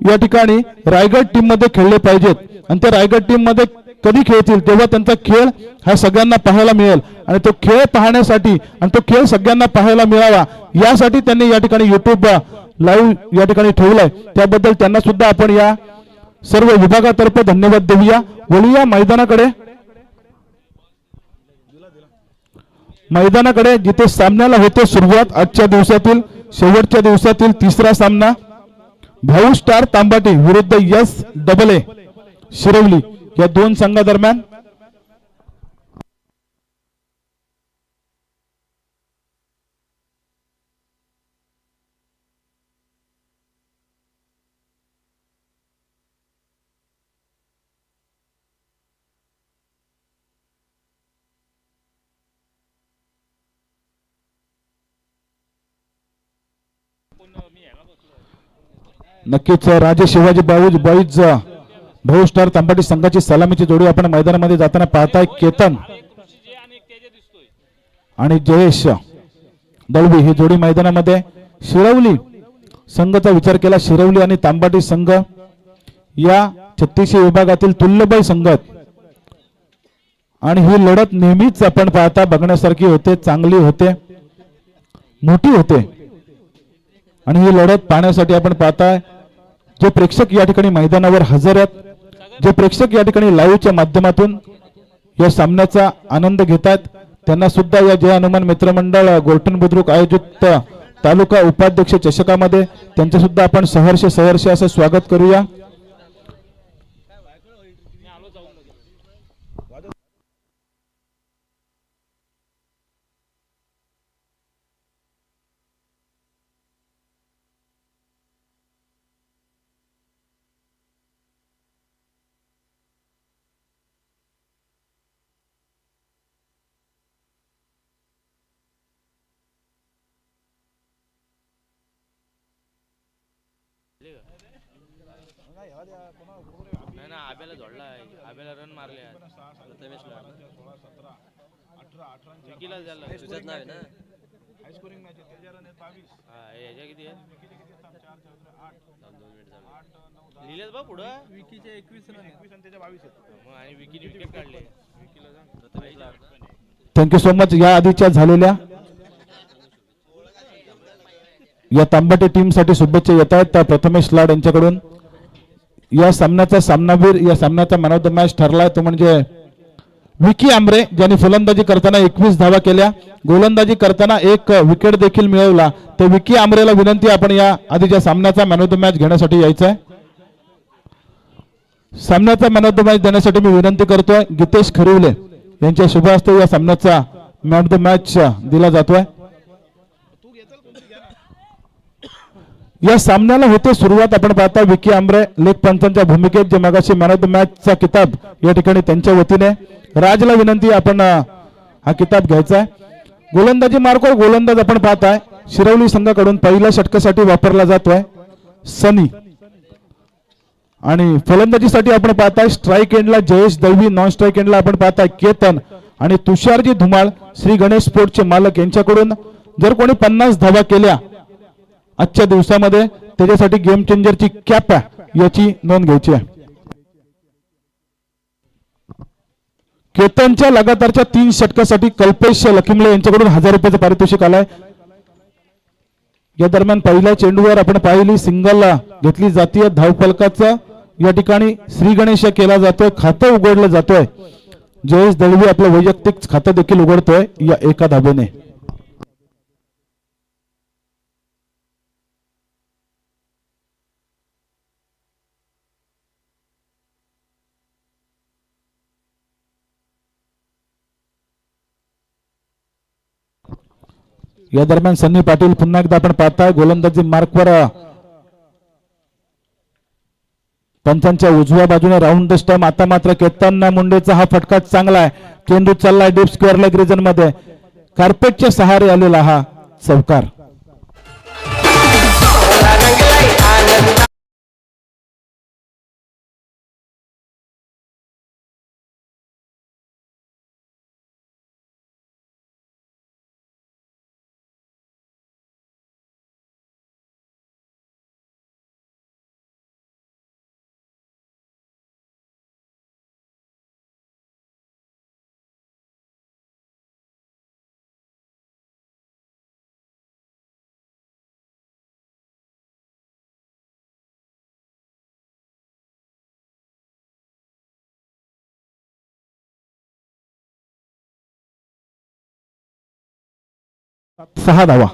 या ठिकाणी रायगड टीम मध्ये खेळले पाहिजेत आणि त्या रायगड टीम मध्ये कधी खेळतील तेव्हा त्यांचा खेळ हा सगळ्यांना पाहायला मिळेल आणि तो खेळ पाहण्यासाठी आणि तो खेळ सगळ्यांना पाहायला मिळावा यासाठी त्यांनी या ठिकाणी युट्यूब लाईव्ह या ठिकाणी ठेवलाय. त्याबद्दल त्यांना सुद्धा आपण या सर्व विभागातर्फे धन्यवाद देऊया. वळूया मैदानाकडे. मैदानाकडे, जिथे सामन्याला होते सुरुवात. आजच्या दिवसातील शेवटच्या दिवसातील तिसरा सामना भाऊ स्टार तांबाटी विरुद्ध SAA शिरवली या दोन संघादरम्यान. नक्कीच राजे शिवाजी बॉईज भाऊ स्टार तांबाटी संघाची सलामीची जोडी आपण मैदानामध्ये जाताना पाहताय. केतन आणि जयेश दळवी ही जोडी मैदानामध्ये. शिरवली संघाचा विचार केला, शिरवली आणि तांबाटी संघ या 36 विभागातील तुल्यबळ संघ आणि ही लढत नेहमीच आपण पाहता बघण्यासारखी होते, चांगली होते, मोठी होते. आणि ही लढत पाहण्यासाठी आपण पाहताय जे प्रेक्षक या ठिकाणी मैदानावर हजर आहेत, जे प्रेक्षक या ठिकाणी लाईव्हच्या माध्यमातून या सामन्याचा आनंद घेतात, त्यांना सुद्धा या जय हनुमान मित्रमंडळ गोर्टन बुद्रुक आयोजित तालुका उपाध्यक्ष चषकामध्ये त्यांचे सुद्धा आपण सहर्ष असं स्वागत करूया. नाही ना, आब्याला जोडला आहे, आब्याला रन मारले आज. प्रथमेशला विकीला झालं, तुझ्याच नाव आहे ना. हा, याच्या किती आहे? 2 मिनिट झाले. लिहिलेत बा पुढं विकीचे 21 रन आणि त्याच्या 22 आहेत. मग आणि विकीने विकेट काढले. विकीला जा प्रथमेशला. Thank you so much. या आधीच्या झालेल्या या तांबाटी टीम साठी शुभेच्छा येत आहेत प्रथमेश लाड यांच्याकडून. या सामन्याचा सामनावीर, या सामन्याचा मॅन ऑफ द मॅच ठरलाय तो म्हणजे विकी आमरे, ज्यांनी फलंदाजी करताना 21 धावा केल्या, गोलंदाजी करताना 1 विकेट देखील मिळवला. ते विकी आमरेला विनंती आपण या आधीच्या सामन्याचा मॅन ऑफ द मॅच घेण्यासाठी यायचं आहे. सामन्याचा मॅन ऑफ द मॅच देण्यासाठी मी विनंती करतोय गीतेश खरिवले यांच्या शुभ हस्ते या सामन्याचा मॅन ऑफ द मॅच दिला जातोय. या सामन्याला होते सुरुवात आपण पाहता विकी आमरे लेग पंचांच्या भूमिकेत, जे मगाशी मॅन ऑफ द मॅचचा किताब या ठिकाणी त्यांच्या वतीने. राजला विनंती आपण हा किताब घ्यायचा आहे. गोलंदाजी मार्कवर गोलंदाज आपण पाहताय शिरवली संघाकडून पहिल्या षटकासाठी वापरला जातोय सनी, आणि फलंदाजीसाठी आपण पाहताय स्ट्राईक एंडला जयेश दळवी, नॉन स्ट्राईक एंडला आपण पाहताय केतन आणि तुषारजी धुमाळ श्री गणेश स्पोर्टचे मालक यांच्याकडून. जर कोणी 50 धावा केल्या आजच्या दिवसामध्ये त्याच्यासाठी गेम चेंजरची कॅप याची नोंद घ्यायची आहे. केतनच्या लगातारच्या 3 षटकासाठी कल्पेश लखिमले यांच्याकडून 1000 रुपयाचं पारितोषिक आलंय. या दरम्यान पहिल्या चेंडूवर आपण पाहिली सिंगल घेतली जातीय, धावफलकाचं या ठिकाणी श्री गणेश केला जातोय, खातं उघडलं जातोय. जयेश दळवी आपलं वैयक्तिक खातं देखील उघडतोय या एका धाब्याने. या दरम्यान सन्नी पाटील पुन्हा एकदा आपण पाहताय गोलंदाजी मार्कवर पंचांच्या उजव्या बाजूने राऊंड द स्टंप. आता मात्र केतन मुंडेचा हा फटका चांगला आहे, चेंडू चाललाय डीप स्क्वेअर लेग रिजन मध्ये, कार्पेटच्या सहारे आलेला हा चौकार. 6 धावा.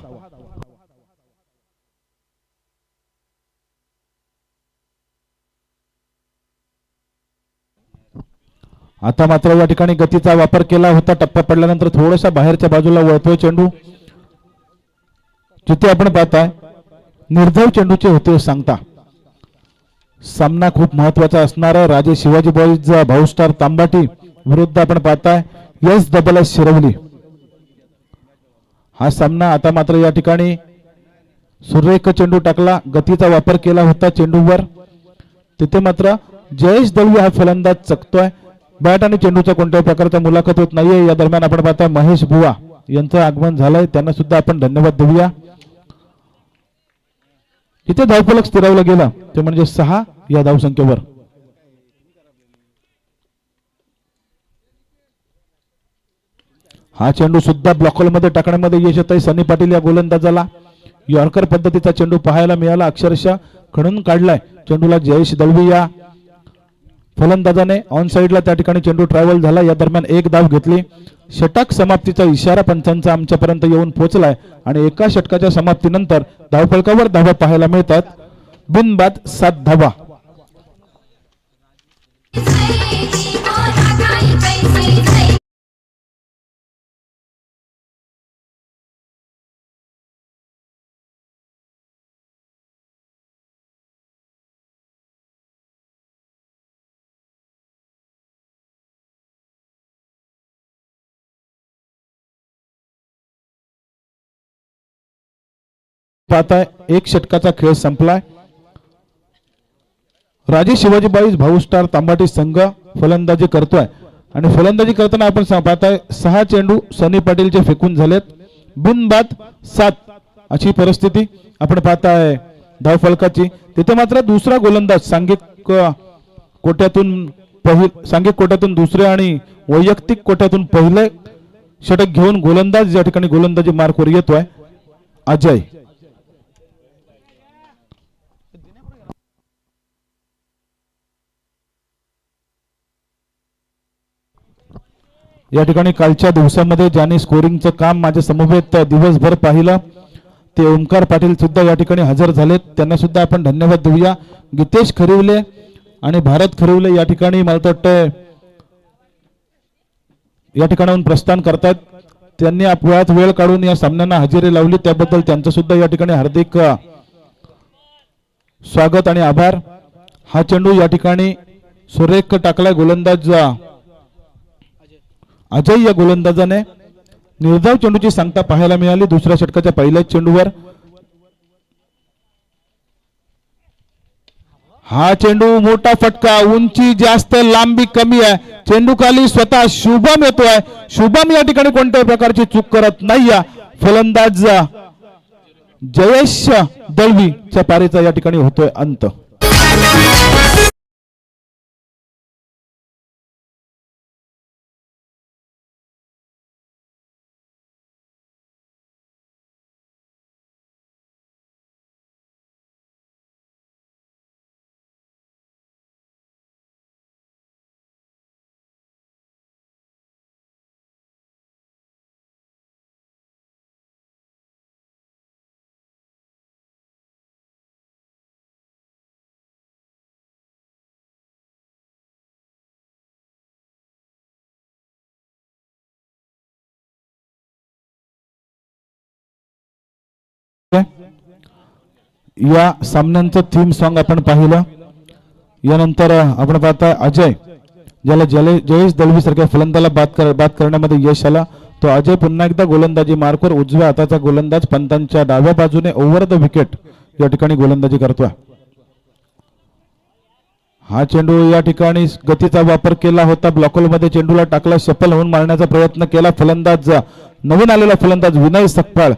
आता मात्र या ठिकाणी गतीचा वापर केला होता. टप्पा पडल्यानंतर थोडासा बाहेरच्या बाजूला वळतोय चेंडू. जिथे आपण पाहताय निर्धाव चेंडूचे होते सांगता. सामना खूप महत्वाचा असणार आहे. राजे शिवाजी बॉईज भाऊ स्टार तांबाटी विरुद्ध आपण पाहताय SSS शिरवली. हा सामना आता मात्र या ठिकाणी सुरेख चेंडू टाकला, गतीचा वापर केला होता चेंडूवर. तिथे मात्र जयेश दळवी हा फलंदाज चकतोय. बॅट आणि चेंडूच्या कोणत्याही प्रकारचा मुलाखत होत नाहीये. या दरम्यान आपण पाहता महेश बुवा यांचं आगमन झालंय, त्यांना सुद्धा आपण धन्यवाद देऊया. इथे धावफलक स्थिरावलं गेलं ते म्हणजे 6 या धावसंख्येवर. हा चेंडू सुद्धा ब्लॉकहोल मध्ये टाकण्यामध्ये यश येत आहे सनी पाटील या गोलंदाजाला. यॉर्कर पद्धतीचा चेंडू पाहायला मिळाला, अक्षरशः खणून काढलाय चेंडूला जयेश दळवी या फलंदाजाने. ऑन साइडला त्या ठिकाणी चेंडू ट्रॅव्हल झाला. या दरम्यान एक धाव घेतली. षटक समाप्तीचा इशारा पंचांचा आमच्यापर्यंत येऊन पोहोचलाय आणि एका षटकाच्या समाप्तीनंतर धावफलकावर धावा पाहायला मिळतात. बिनबाद 7 धावा. पाहताय एक षटकाचा खेळ संपलाय. राजे शिवाजी बॉईज भाऊ स्टार तांबाटी संघ फलंदाजी करतोय आणि फलंदाजी करताना आपण पाहताय 6 चेंडू सनी पाटीलचे फेकून झालेत. बिनबाद 7 अशी परिस्थिती आपण पाहताय धावफलकाची. तिथे मात्र दुसरा गोलंदाज सांघिक कोट्यातून दुसरे आणि वैयक्तिक कोट्यातून पहिले षटक घेऊन गोलंदाज या ठिकाणी गोलंदाजी मार्कवर येतोय अजय. या ठिकाणी कालच्या दिवसामध्ये ज्यांनी स्कोरिंगचं काम माझ्या समवेत दिवसभर पाहिलं ते ओमकार पाटील सुद्धा या ठिकाणी हजर झालेत, त्यांना सुद्धा आपण धन्यवाद देऊया. गीतेश खरिवले आणि भारत खरिवले या ठिकाणी मला वाटतं या ठिकाणाहून प्रस्थान करतात. त्यांनी अपघात वेळ काढून या सामन्यांना हजेरी लावली, त्याबद्दल त्यांचं सुद्धा या ठिकाणी हार्दिक स्वागत आणि आभार. हा चेंडू या ठिकाणी सुरेख टाकलाय गोलंदाज अजय या गोलंदाजाने. निर्धाव चेंडूची सांगता पाहायला मिळाली दुसऱ्या षटकाच्या पहिल्याच चेंडूवर. हा चेंडू मोठा फटका, उंची जास्त लांबी कमी आहे. चेंडू खाली स्वतः शुभम येतोय. शुभम या ठिकाणी कोणत्याही प्रकारची चूक करत नाही. फलंदाज जयेश दळवीच्या पारीचा या ठिकाणी होतोय अंत. या सामन्यांचं थीम सॉन्ग आपण पाहिलं. यानंतर आपण पाहताय अजय, ज्याला जयेश दळवी सारख्या फलंदाला बाद करण्यामध्ये यश आला, तो अजय पुन्हा एकदा गोलंदाजी मार्कवर उजव्या हाताचा गोलंदाज पंतांच्या डाव्या बाजूने ओव्हर द विकेट या ठिकाणी गोलंदाजी करतोय. हा चेंडू या ठिकाणी गतीचा वापर केला होता, ब्लॉकहोल मध्ये चेंडूला टाकला, सफल होऊन मारण्याचा प्रयत्न केला फलंदाज नवीन आलेला फलंदाज विनय सकपाळ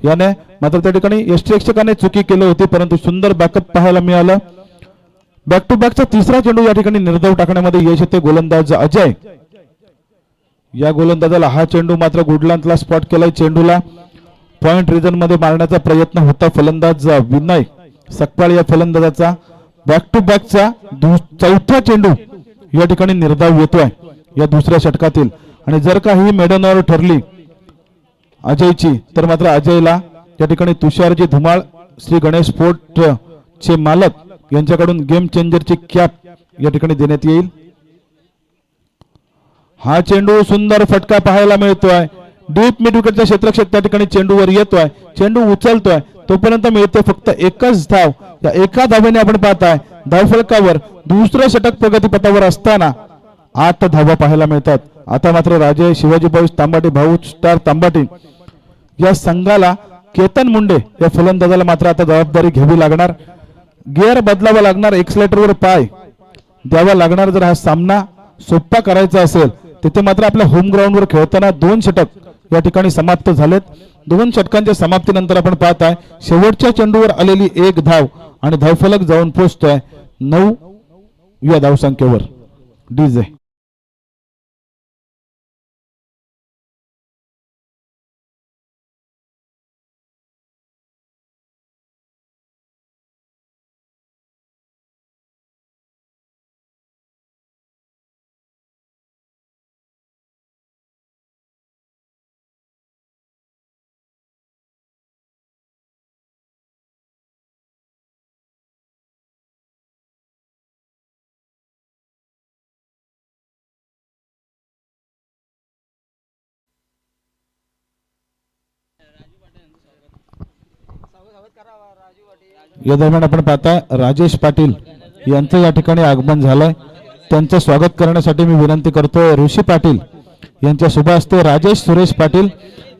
याने. मात्र त्या ठिकाणी यष्टीरक्षकाने चुकी केली होती, परंतु सुंदर बॅकअप पाहायला मिळालं. बॅक टू बॅकचा तिसरा चेंडू या ठिकाणी निर्धाव टाकण्यामध्ये यश येते गोलंदाज अजय या गोलंदाजाला. हा चेंडू मात्र गुडलांतला स्पॉट केलाय. चेंडूला पॉइंट रिजन मध्ये मारण्याचा प्रयत्न होता फलंदाज विनय सकपाळ या फलंदाजाचा. बॅक टू बॅकचा चौथा चेंडू या ठिकाणी निर्धाव येतोय या दुसऱ्या षटकातील. आणि जर का ही मेडन ओव्हर ठरली अजयची, तर मात्र अजयला या ठिकाणी तुषारजी धुमाळ श्री गणेश स्पोर्ट चे मालक यांच्याकडून गेम चेंजरची कॅप या ठिकाणी देण्यात येईल. हा चेंडू सुंदर फटका पाहायला मिळतोय. डीप मिड विकेटच्या क्षेत्रक्षेत त्या ठिकाणी चेंडूवर येतोय, चेंडू उचलतोय, तोपर्यंत मिळते फक्त एकच धाव. या एका धावेने आपण पाहताय धावफलकावर दुसरं षटक प्रगतीपथावर असताना 8 धावा पाहायला मिळतात. आता मात्र राजे शिवाजी भाऊ तांबाटी, भाऊ स्टार तांबाटी या संघाला केतन मुंडे या फलंदाजाला मात्र आता जबाबदारी घ्यावी लागणार. गिअर बदलावा लागणार, एक्सलेटरवर पाय द्यावा लागणार. जर हा सामना सोपा करायचा असेल तिथे मात्र आपल्या होम ग्राउंडवर खेळताना 2 षटक या ठिकाणी समाप्त झालेत. 2 षटकांच्या समाप्तीनंतर आपण पाहताय शेवटच्या चेंडूवर आलेली 1 धाव आणि धावफलक जाऊन पोहोचतोय 9 या धावसंख्येवर. डीजे या दरम्यान आपण पाहताय राजेश पाटील यांचं या ठिकाणी आगमन झालंय. त्यांचं स्वागत करण्यासाठी मी विनंती करतोय ऋषी पाटील यांच्या शुभ हस्ते राजेश सुरेश पाटील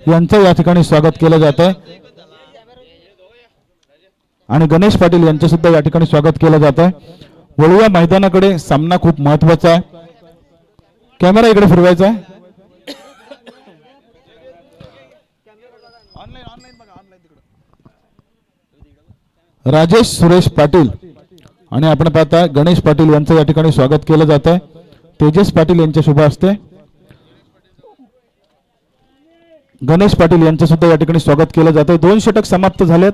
यांचं या ठिकाणी स्वागत केलं जात आहे आणि गणेश पाटील यांचं सुद्धा या ठिकाणी स्वागत केलं जात आहे. वळूया मैदानाकडे, सामना खूप महत्वाचा आहे. कॅमेरा इकडे फिरवायचा आहे. राजेश सुरेश पाटील आणि आपण पाहता गणेश पाटील यांचं या ठिकाणी स्वागत केलं जात आहे. तेजस पाटील यांच्या शुभ हस्ते गणेश पाटील यांचं सुद्धा या ठिकाणी स्वागत केलं जात आहे. 2 षटक समाप्त झालेत.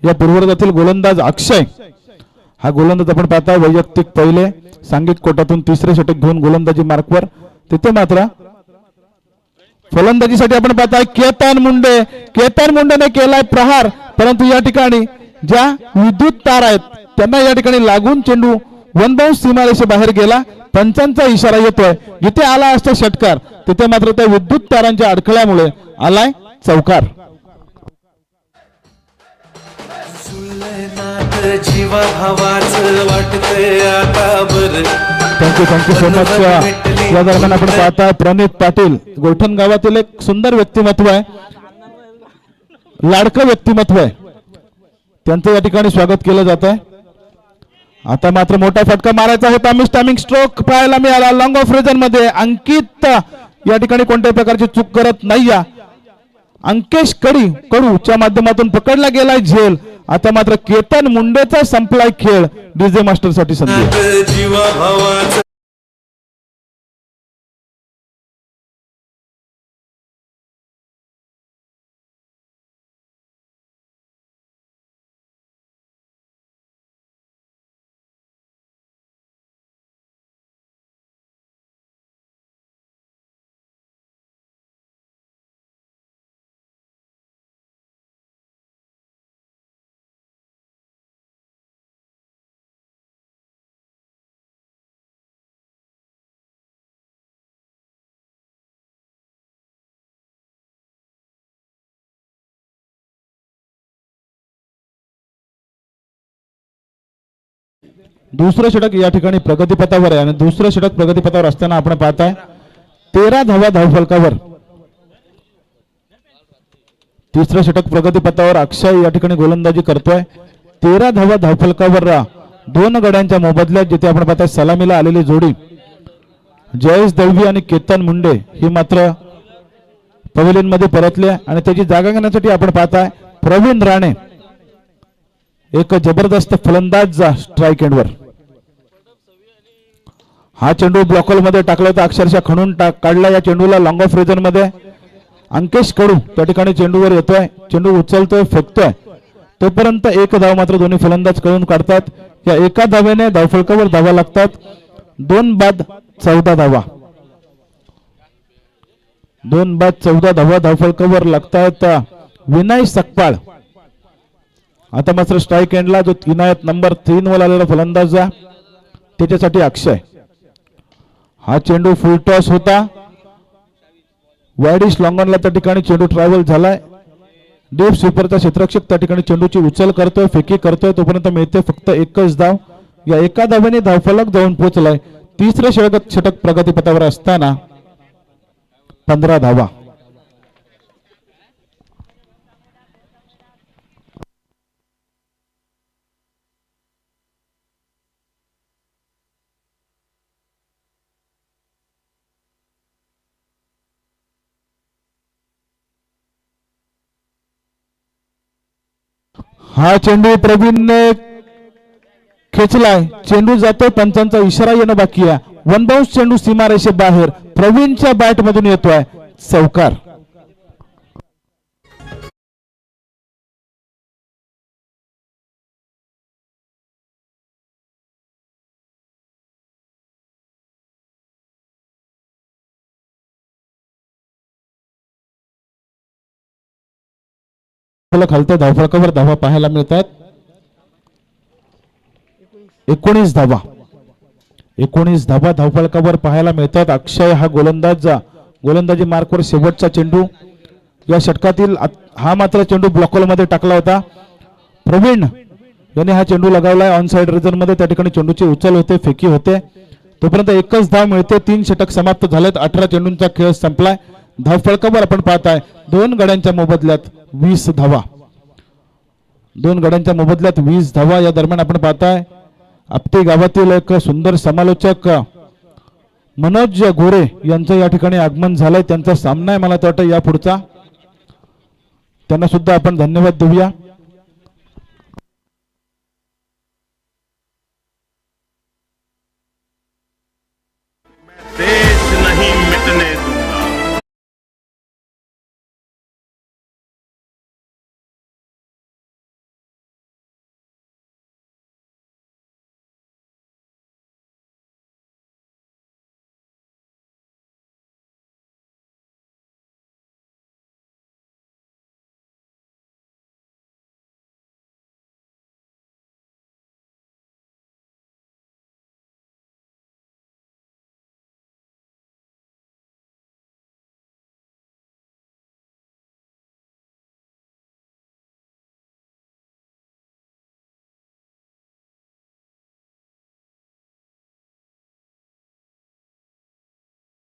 या पूर्ववर्गातील गोलंदाज अक्षय, हा गोलंदाज आपण पाहता वैयक्तिक पहिले सांघिक कोटातून 3रे षटक घेऊन गोलंदाजी मार्कवर. तिथे मात्र फलंदाजीसाठी आपण पाहताय केतन मुंडे. केतन मुंडेने केलाय प्रहार, परंतु या ठिकाणी ज्या विद्युत तार आहेत त्यांना या ठिकाणी लागून चेंडू वनबाउंस सीमारेषे बाहेर गेला. पंचांचा इशारा येतोय. जिथे आला असता षटकार तिथे मात्र त्या विद्युत तारांच्या अडखळ्यामुळे आलाय चौकार. जीवा भावाचं वाटतंय आता बरं. Thank you so much. या दरम्यान आपण पाहता प्रणित पाटील, गोठण गावातील एक सुंदर व्यक्तिमत्व आहे, लाडकं व्यक्तिमत्व आहे, त्यांचं या ठिकाणी स्वागत केलं जात आहे. आता मात्र मोठा फटका मारायचा होता. मिस्टामिंग स्ट्रोक पाहायला मिळाला लॉंग ऑफ रिजन मध्ये. अंकित या ठिकाणी कोणत्याही प्रकारची चूक करत नाही. अंकेश कडूच्या माध्यमातून पकडला गेलाय झेल. आता मात्र केतन मुंडेचा संपलाय खेळ. डीजे मास्टर साठी संधी. जीवा भावाचं दुसरं षटक या ठिकाणी प्रगतीपथावर आहे आणि दुसरं षटक प्रगतीपथावर असताना आपण पाहताय 13 धावा धावफलकावर. 3रं षटक प्रगतीपथावर अक्षय या ठिकाणी गोलंदाजी करतोय. 13 धावा धावफलकावर 2 गड्यांच्या मोबदल्यात जिथे आपण पाहताय सलामीला आलेली जोडी जयेश दळवी आणि केतन मुंडे ही मात्र पवेलियन मध्ये परतले आणि त्याची जागा घेण्यासाठी आपण पाहताय प्रवीण राणे, एक जबरदस्त फलंदाज स्ट्राईक एंडवर. हा चेंडू ब्लॉकल मध्ये टाकला होता, अक्षरशः खणून काढला या चेंडूला लॉंग ऑफ रिजन मध्ये. अंकेश कडू त्या ठिकाणी चेंडूवर येतोय, चेंडू उचलतोय, फेकतोय, तोपर्यंत 1 धाव मात्र दोन्ही फलंदाज कळून काढतात. या एका धावेने धावफलकावर धावा लागतात. 2 बाद 14 धावा. 2 बाद 14 धावा धावफलकावर लागतायत विनय सकपाळ. आता मात्र स्ट्राईक एंडला जो इनायत नंबर 3 वर आलेला फलंदाज त्याच्यासाठी अक्षय. हा चेंडू फुल टॉस होता. वाईडिश लॉंगॉनला त्या ठिकाणी चेंडू ट्रॅव्हल झालाय. डीप स्वीपरचा क्षेत्ररक्षक त्या ठिकाणी चेंडूची उचल करतोय, फेकी करतोय. तोपर्यंत मिळते फक्त एकच धाव. या एका धावेने धावफलक जाऊन पोहोचलाय. तिसरे षटक प्रगतीपथावर असताना 15 धावा. हा चेंडू प्रवीणने खेचलाय. चेंडू जातोय, पंचांचा इशारा येणं बाकी आहे. वन बाउन्स चेंडू सीमारेषे बाहेर प्रवीणच्या बॅट मधून येतोय. चौकार. खालत्या धावफलकावर धावा पाहायला मिळतात. 19 धावा. 19 धावा धावफलकावर पाहायला मिळतात. अक्षय हा गोलंदाजी मार्कवर शेवटचा चेंडू या षटकातील. हा मात्र चेंडू ब्लॉकहोल मध्ये टाकला होता. प्रवीण यांनी हा चेंडू लगावलाय ऑन साइड रिजन मध्ये. त्या ठिकाणी चेंडूची उचल होते, फेकी होते. तोपर्यंत एकच धाव मिळते. 3 षटक समाप्त झालेत. 18 चेंडूंचा खेळ संपलाय. धावफलकावर आपण पाहताय 2 गड्यांच्या मोबदल्यात 20 धावा. 2 गड्यांच्या मोबदल्यात 20 धावा. या दरम्यान आपण पाहताय आपटे गावातील एक सुंदर समालोचक मनोज गोरे यांचं या ठिकाणी आगमन झालंय. त्यांचा सामना आहे मला तर वाटतं या पुढचा. त्यांना सुद्धा आपण धन्यवाद देऊया. देश नहीं मिटने दूंगा.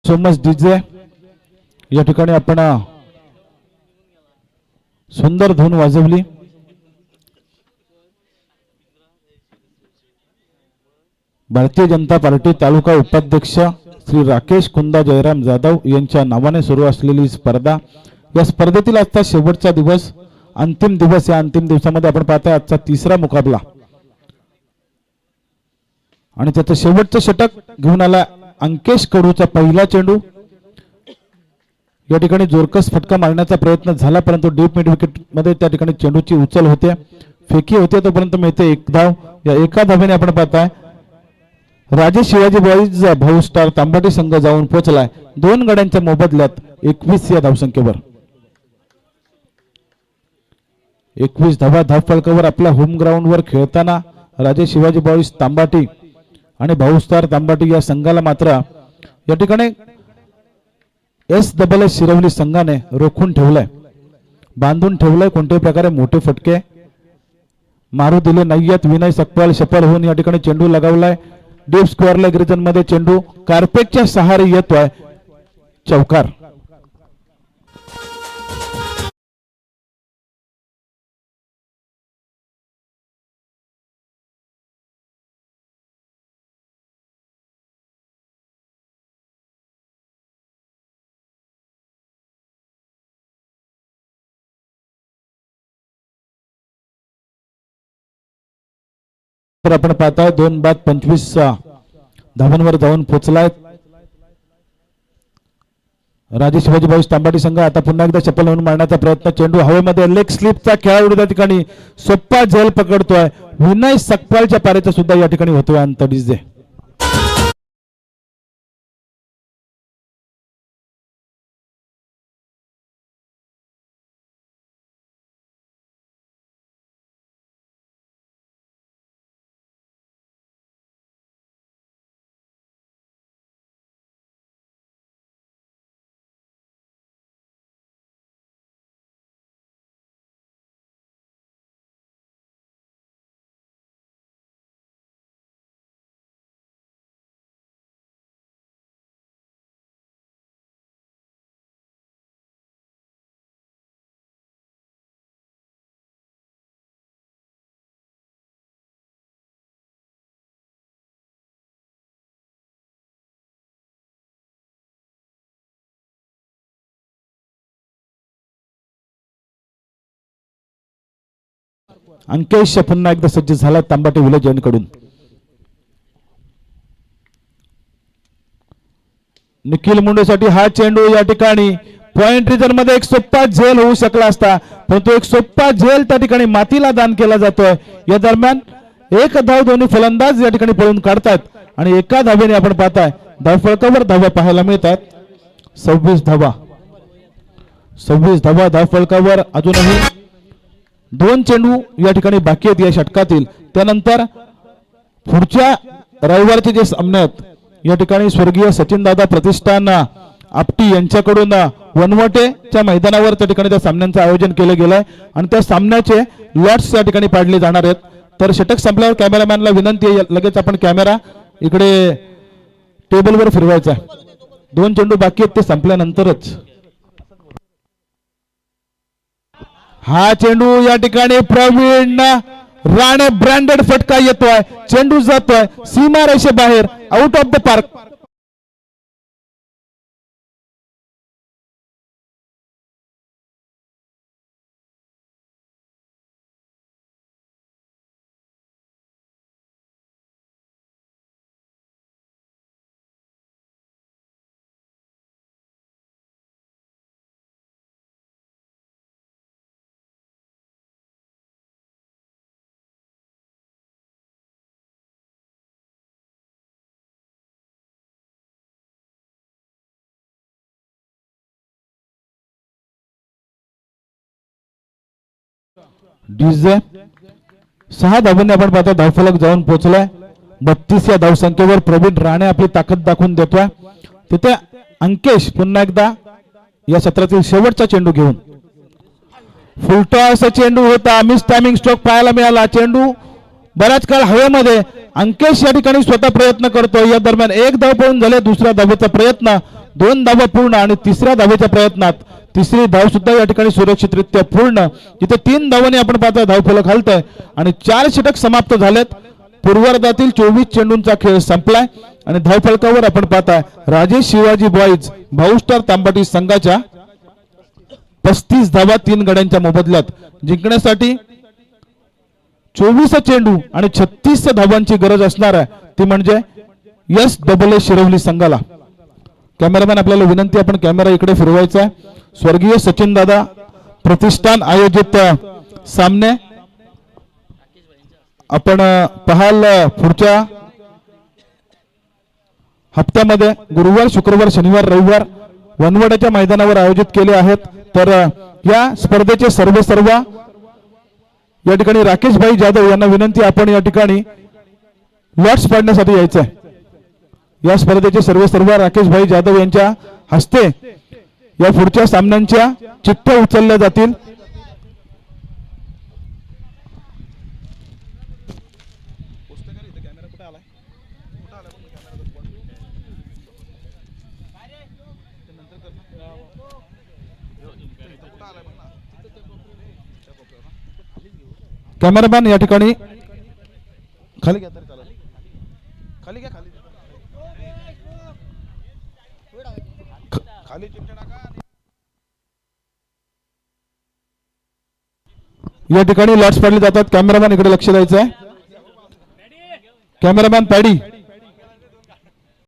So much DJ. या ठिकाणी आपण सुंदर धून वाजवली. भारतीय जनता पार्टी तालुका उपाध्यक्ष श्री राकेश कुंदा जयराम जाधव यांच्या नावाने सुरू असलेली स्पर्धा. या स्पर्धेतील आजचा शेवटचा दिवस, अंतिम दिवस. या अंतिम दिवसामध्ये आपण पाहताय आजचा 3रा मुकाबला आणि त्याचं शेवटचं षटक घेऊन आला अंकेश कडूचा पहिला चेंडू. या ठिकाणी जोरकस फटका मारण्याचा प्रयत्न झाला, परंतु डीप मिड विकेट मध्ये त्या ठिकाणी चेंडूची उचल होते, फेकी होते. तोपर्यंत मिळते 1 धाव. या एका धावेने आपण पाहताय राजे शिवाजी बॉईज भाऊ स्टार तांबाटी संघ जाऊन पोहोचलाय 2 गड्यांच्या मोबदल्यात 21 या धावसंख्येवर. 21 धावा धावफलकावर आपल्या होम ग्राउंड वर खेळताना राजे शिवाजी बॉईज तांबाटी आणि भाऊ स्टार तांबाटी या संघाला मात्र या ठिकाणी SSS शिरवली संघाने रोखून ठेवलंय, बांधून ठेवलंय. कोणत्याही प्रकारे मोठे फटके मारू दिले नाहीयेत. विनय सकपाळ सफल होऊन या ठिकाणी चेंडू लगावलाय डीप स्क्वेअर लेग रिजन मध्ये. चेंडू कार्पेटच्या सहारे येतोय. चौकार. तर आपण पाहताय 2 बाद 25 धावांवर जाऊन पोहोचलाय राजे शिवाजी भाऊ तांबाटी संघ. आता पुन्हा एकदा चप्पल लावून मारण्याचा प्रयत्न. चेंडू हवेमध्ये लेग स्लिपचा खेळाडू त्या ठिकाणी सोप्पा झेल पकडतोय. विनय सकपाळच्या पारेचा सुद्धा या ठिकाणी होतोय अंत डीजे. अंकेश पुन्हा एकदा सज्ज झाला तांबाटे विलेज कडून. निखिल मुंडेसाठी हा चेंडू या ठिकाणी पॉइंट रिजन मध्ये एक सोप्पा झेल होऊ शकला असता, परंतु एक सोप्पा झेल त्या ठिकाणी मातीला दान केला जातोय. या दरम्यान एक धाव दोन्ही फलंदाज या ठिकाणी पळून काढतात आणि एका धावेने आपण पाहताय धावफलकावर धावा पाहायला मिळतात. 26 धावा धावफलकावर. अजूनही 2 चेंडू या ठिकाणी बाकी आहेत या षटकातील. त्यानंतर पुढच्या रविवारचे जे सामने आहेत या ठिकाणी स्वर्गीय सचिनदादा प्रतिष्ठान आपटी यांच्याकडून वनवटेच्या मैदानावर त्या ठिकाणी त्या सामन्यांचं आयोजन केलं गेलंय आणि त्या सामन्याचे लॉट्स या ठिकाणी पाडले जाणार आहेत. तर षटक संपल्यावर कॅमेरामॅनला विनंती आहे लगेच आपण कॅमेरा इकडे टेबलवर फिरवायचा. 2 चेंडू बाकी आहेत ते संपल्यानंतरच. हा चेंडू या ठिकाणी प्रवीण राणे ब्रँडेड फटका येतोय. चेंडू जातोय सीमा रेषेबाहेर, out of the park. DJ 6 धावांनी आपण पाहतो धावफलक जाऊन पोहोचलाय. 32 या धावसंख्येवर प्रवीण राणे आपली ताकद दाखवून देतोय. तिथे अंकेश पुन्हा एकदा या सत्रातील शेवटचा चेंडू घेऊन फुलटॉस चेंडू होता. मिस टायमिंग स्ट्रोक पाहायला मिळाला. चेंडू बराच काळ हवेमध्ये. अंकेश या ठिकाणी स्वतः प्रयत्न करतो. या दरम्यान 1 धाव पळून झाले. दुसऱ्या धावेचा प्रयत्न, 2 धावा पूर्ण आणि तिसऱ्या धावेच्या प्रयत्नात तिसरी धाव सुद्धा या ठिकाणी सुरक्षितरित्या पूर्ण. जिथे 3 धावांनी आपण पाहतो धावफलक हलतोय आणि 4 षटक समाप्त झालेत. पूर्वार्धातील 24 चेंडूंचा खेळ संपलाय आणि धावफलकावर आपण पाहताय राजेश शिवाजी बॉईज भाऊस्टार तांबाटी संघाच्या 35 धावा 3 गड्यांच्या मोबदल्यात. जिंकण्यासाठी 24 चेंडू आणि 36 धावांची गरज असणार आहे, ती म्हणजे SAA शिरवली संघाला. कॅमेरामॅन आपल्याला विनंती, आपण कॅमेरा इकडे फिरवायचा आहे. स्वर्गीय सचिनदादा प्रतिष्ठान आयोजित सामने आपण पाहाल पुढच्या हप्त्यामध्ये गुरुवार, शुक्रवार, शनिवार, रविवार वनवड्याच्या मैदानावर आयोजित केले आहेत. तर या स्पर्धेचे सर्व या ठिकाणी राकेश भाई जाधव यांना विनंती, आपण या ठिकाणी लॉट्स पाडण्यासाठी यायचं आहे. या स्पर्धेचे सर्व राकेश भाई जाधव यांच्या हस्ते या पुढच्या सामन्यांच्या चिठ्ठ्या उचलल्या जातील. कॅमेरामॅन या ठिकाणी खाली घ्या, तरी चालेल. खाली घ्या, खाली या ठिकाणी लॉट्स पाडले जातात. कॅमेरामॅन इकडे लक्ष द्यायचं आहे. Cameraman paddy